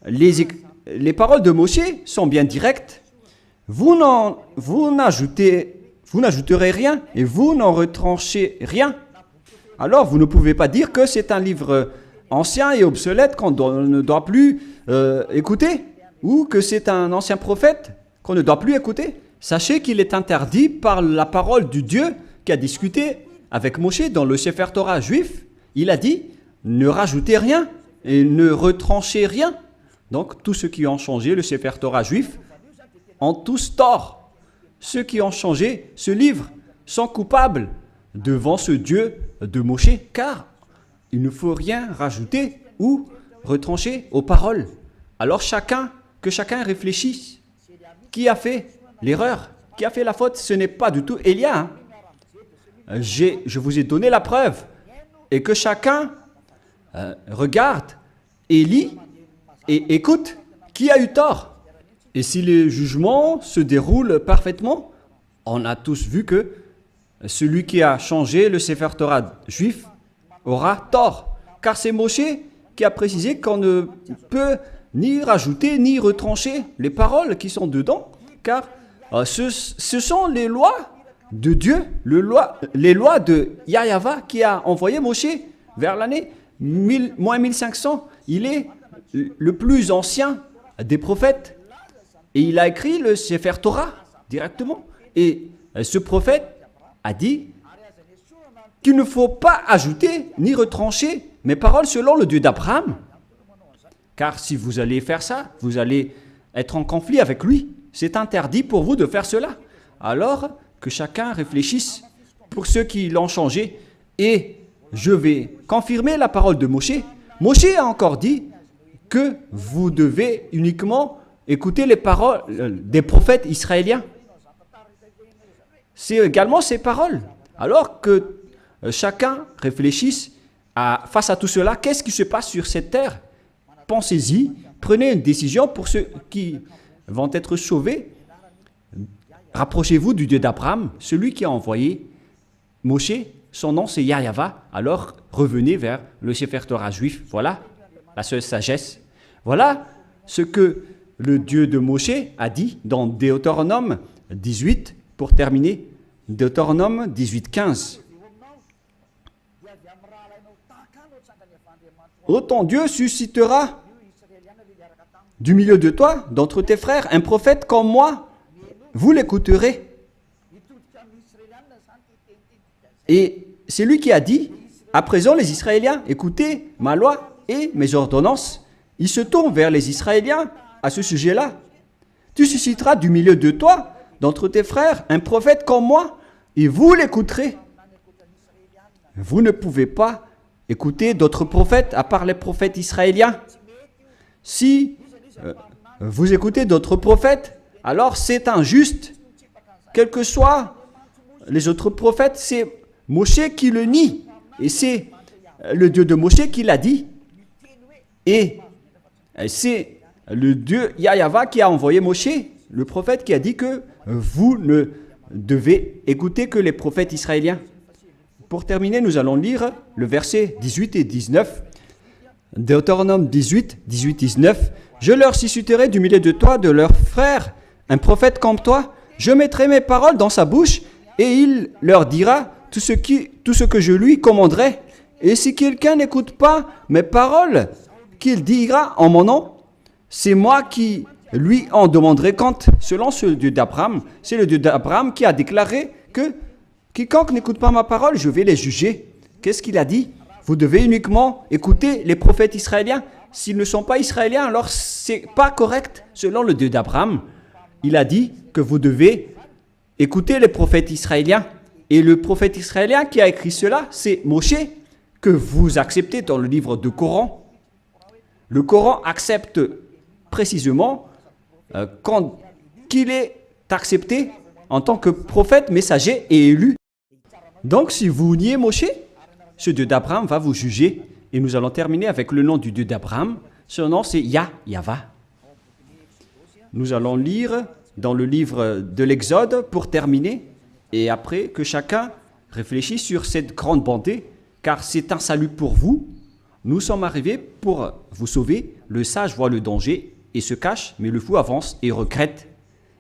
Les paroles de Moshe sont bien directes. Vous n'ajouterez rien et vous n'en retranchez rien. Alors, vous ne pouvez pas dire que c'est un livre ancien et obsolète qu'on ne doit plus écouter, ou que c'est un ancien prophète qu'on ne doit plus écouter. Sachez qu'il est interdit par la parole du Dieu qui a discuté avec Moshe dans le Sefer Torah juif. Il a dit, ne rajoutez rien et ne retranchez rien. Donc, tous ceux qui ont changé le Sefer Torah juif ont tous tort. Ceux qui ont changé ce livre sont coupables devant ce Dieu de Moshe, car il ne faut rien rajouter ou retrancher aux paroles. Alors que chacun réfléchisse. Qui a fait l'erreur? Qui a fait la faute? Ce n'est pas du tout Élia. Je vous ai donné la preuve. Et que chacun regarde et lit et écoute qui a eu tort. Et si les jugements se déroulent parfaitement, on a tous vu que celui qui a changé le Sefer Torah juif aura tort. Car c'est Moshe qui a précisé qu'on ne peut ni rajouter ni retrancher les paroles qui sont dedans. Car ce sont les lois de Dieu, les lois de Yahva qui a envoyé Moshe vers l'année 1500. Il est le plus ancien des prophètes. Et il a écrit le Sefer Torah directement. Et ce prophète a dit qu'il ne faut pas ajouter ni retrancher mes paroles selon le Dieu d'Abraham. Car si vous allez faire ça, vous allez être en conflit avec lui. C'est interdit pour vous de faire cela. Alors que chacun réfléchisse pour ceux qui l'ont changé. Et je vais confirmer la parole de Moshe. Moshe a encore dit que vous devez uniquement écouter les paroles des prophètes israéliens. C'est également ces paroles. Alors que chacun réfléchisse face à tout cela, qu'est-ce qui se passe sur cette terre? Pensez-y, prenez une décision pour ceux qui vont être sauvés. Rapprochez-vous du Dieu d'Abraham, celui qui a envoyé Moshe. Son nom c'est Yahva. Alors revenez vers le Sefer Torah juif. Voilà la seule sagesse. Voilà ce que le Dieu de Moshe a dit dans Deutéronome 18, pour terminer. Deutéronome 18, 15. Ô ton Dieu suscitera du milieu de toi, d'entre tes frères, un prophète comme moi. Vous l'écouterez. Et c'est lui qui a dit, à présent les Israéliens, écoutez ma loi et mes ordonnances. Il se tourne vers les Israéliens à ce sujet-là. Tu susciteras du milieu de toi, d'entre tes frères, un prophète comme moi, et vous l'écouterez. Vous ne pouvez pas écouter d'autres prophètes à part les prophètes israéliens. Si vous écoutez d'autres prophètes, alors c'est injuste. Quels que soient les autres prophètes, c'est Moshe qui le nie. Et c'est le Dieu de Moshe qui l'a dit. Et c'est le Dieu Yahva qui a envoyé Moshe, le prophète, qui a dit que vous ne devez écouter que les prophètes israéliens. Pour terminer, nous allons lire le verset 18 et 19 Deutéronome 18, 18, 19. Je leur susciterai du milieu de toi, de leurs frères, un prophète comme toi. Je mettrai mes paroles dans sa bouche et il leur dira tout ce que je lui commanderai. Et si quelqu'un n'écoute pas mes paroles qu'il dira en mon nom, c'est moi qui lui en demanderai compte. Selon ce Dieu d'Abraham, c'est le Dieu d'Abraham qui a déclaré que quiconque n'écoute pas ma parole, je vais les juger. Qu'est-ce qu'il a dit? Vous devez uniquement écouter les prophètes israéliens. S'ils ne sont pas israéliens, alors c'est pas correct. Selon le Dieu d'Abraham, il a dit que vous devez écouter les prophètes israéliens. Et le prophète israélien qui a écrit cela, c'est Moshe, que vous acceptez dans le livre du Coran. Le Coran accepte précisément qu'il est accepté en tant que prophète, messager et élu. Donc si vous niez Moshe, ce Dieu d'Abraham va vous juger. Et nous allons terminer avec le nom du Dieu d'Abraham. Son nom c'est Yahva. Nous allons lire dans le livre de l'Exode pour terminer. Et après que chacun réfléchisse sur cette grande bonté, car c'est un salut pour vous. Nous sommes arrivés pour vous sauver. Le sage voit le danger et se cache, mais le fou avance et regrette.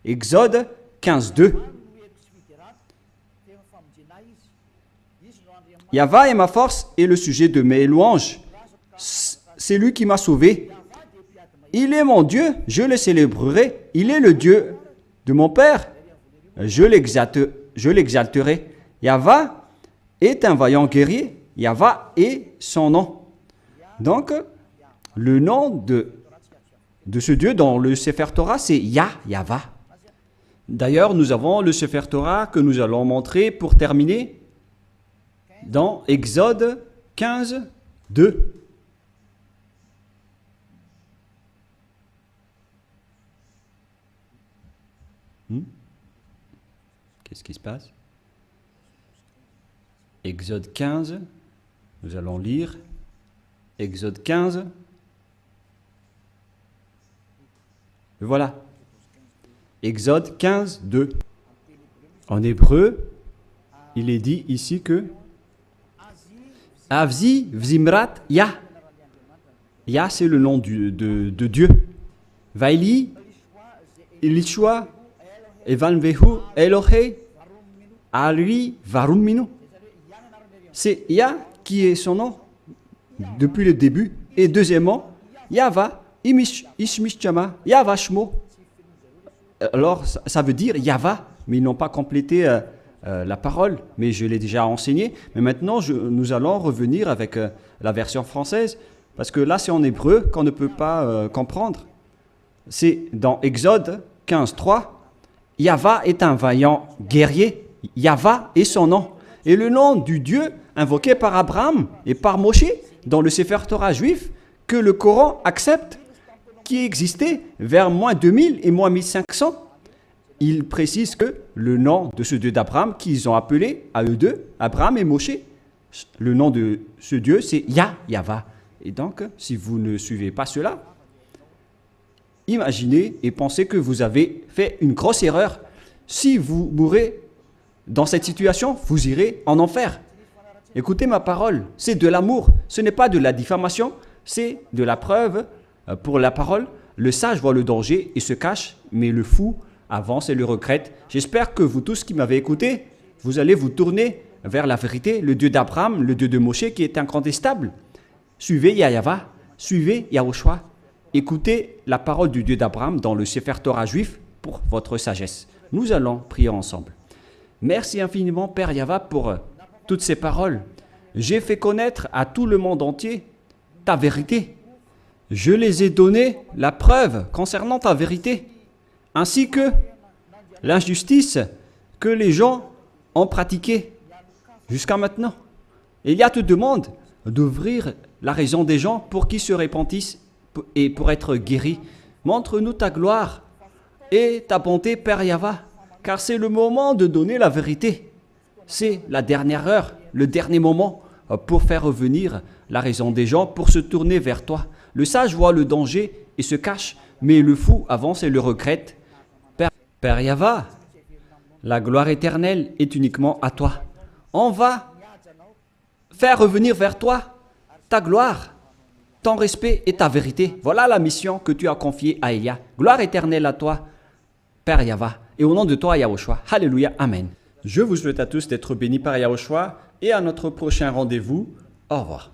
Exode 15, 2. Yahva est ma force et le sujet de mes louanges. C'est lui qui m'a sauvé. Il est mon Dieu, je le célébrerai. Il est le Dieu de mon Père. Je l'exalterai. Yahva est un vaillant guerrier. Yahva est son nom. Donc, le nom de ce Dieu dans le Sefer Torah, c'est Yahva. D'ailleurs, nous avons le Sefer Torah que nous allons montrer pour terminer dans Exode 15, 2. Qu'est-ce qui se passe? Exode 15, nous allons lire Exode 15. Voilà. Exode 15, 2. En hébreu, il est dit ici que Avzi Vzimrat Yah. Yah, c'est le nom de Dieu. Vaili, Ilishua, Evanvehu, Elohe, Ali, Varuminu. C'est Yah qui est son nom depuis le début. Et deuxièmement, Yahva, Ishmishchama, Yahva Shmo. Alors, ça veut dire Yahva, mais ils n'ont pas complété la parole, mais je l'ai déjà enseigné. Mais maintenant, nous allons revenir avec la version française, parce que là, c'est en hébreu qu'on ne peut pas comprendre. C'est dans Exode 15, 3. Yahva est un vaillant guerrier. Yahva est son nom. Et le nom du Dieu invoqué par Abraham et par Moshe dans le Sefer Torah juif, que le Coran accepte, qui existait vers moins 2000 et moins 1500. Il précise que le nom de ce Dieu d'Abraham, qu'ils ont appelé à eux deux, Abraham et Moshe, le nom de ce Dieu, c'est Yahva. Et donc, si vous ne suivez pas cela, imaginez et pensez que vous avez fait une grosse erreur. Si vous mourrez dans cette situation, vous irez en enfer. Écoutez ma parole, c'est de l'amour, ce n'est pas de la diffamation, c'est de la preuve pour la parole. Le sage voit le danger et se cache, mais le fou avance et le regrette. J'espère que vous tous qui m'avez écouté, vous allez vous tourner vers la vérité, le Dieu d'Abraham, le Dieu de Moshe qui est incontestable. Suivez Yahva, suivez Yahushua. Écoutez la parole du Dieu d'Abraham dans le Sefer Torah juif pour votre sagesse. Nous allons prier ensemble. Merci infiniment, Père Yahva, pour toutes ces paroles. J'ai fait connaître à tout le monde entier ta vérité. Je les ai donné la preuve concernant ta vérité, ainsi que l'injustice que les gens ont pratiquée jusqu'à maintenant. Elia te demande d'ouvrir la raison des gens pour qu'ils se repentissent et pour être guéris. Montre-nous ta gloire et ta bonté, Père Yahva, car c'est le moment de donner la vérité. C'est la dernière heure, le dernier moment pour faire revenir la raison des gens, pour se tourner vers toi. Le sage voit le danger et se cache, mais le fou avance et le regrette. Père Yahva, la gloire éternelle est uniquement à toi. On va faire revenir vers toi ta gloire ton respect et ta vérité. Voilà la mission que tu as confiée à Elia. Gloire éternelle à toi, Père Yahva. Et au nom de toi, Yahushua. Alléluia. Amen. Je vous souhaite à tous d'être bénis par Yahushua et à notre prochain rendez-vous. Au revoir.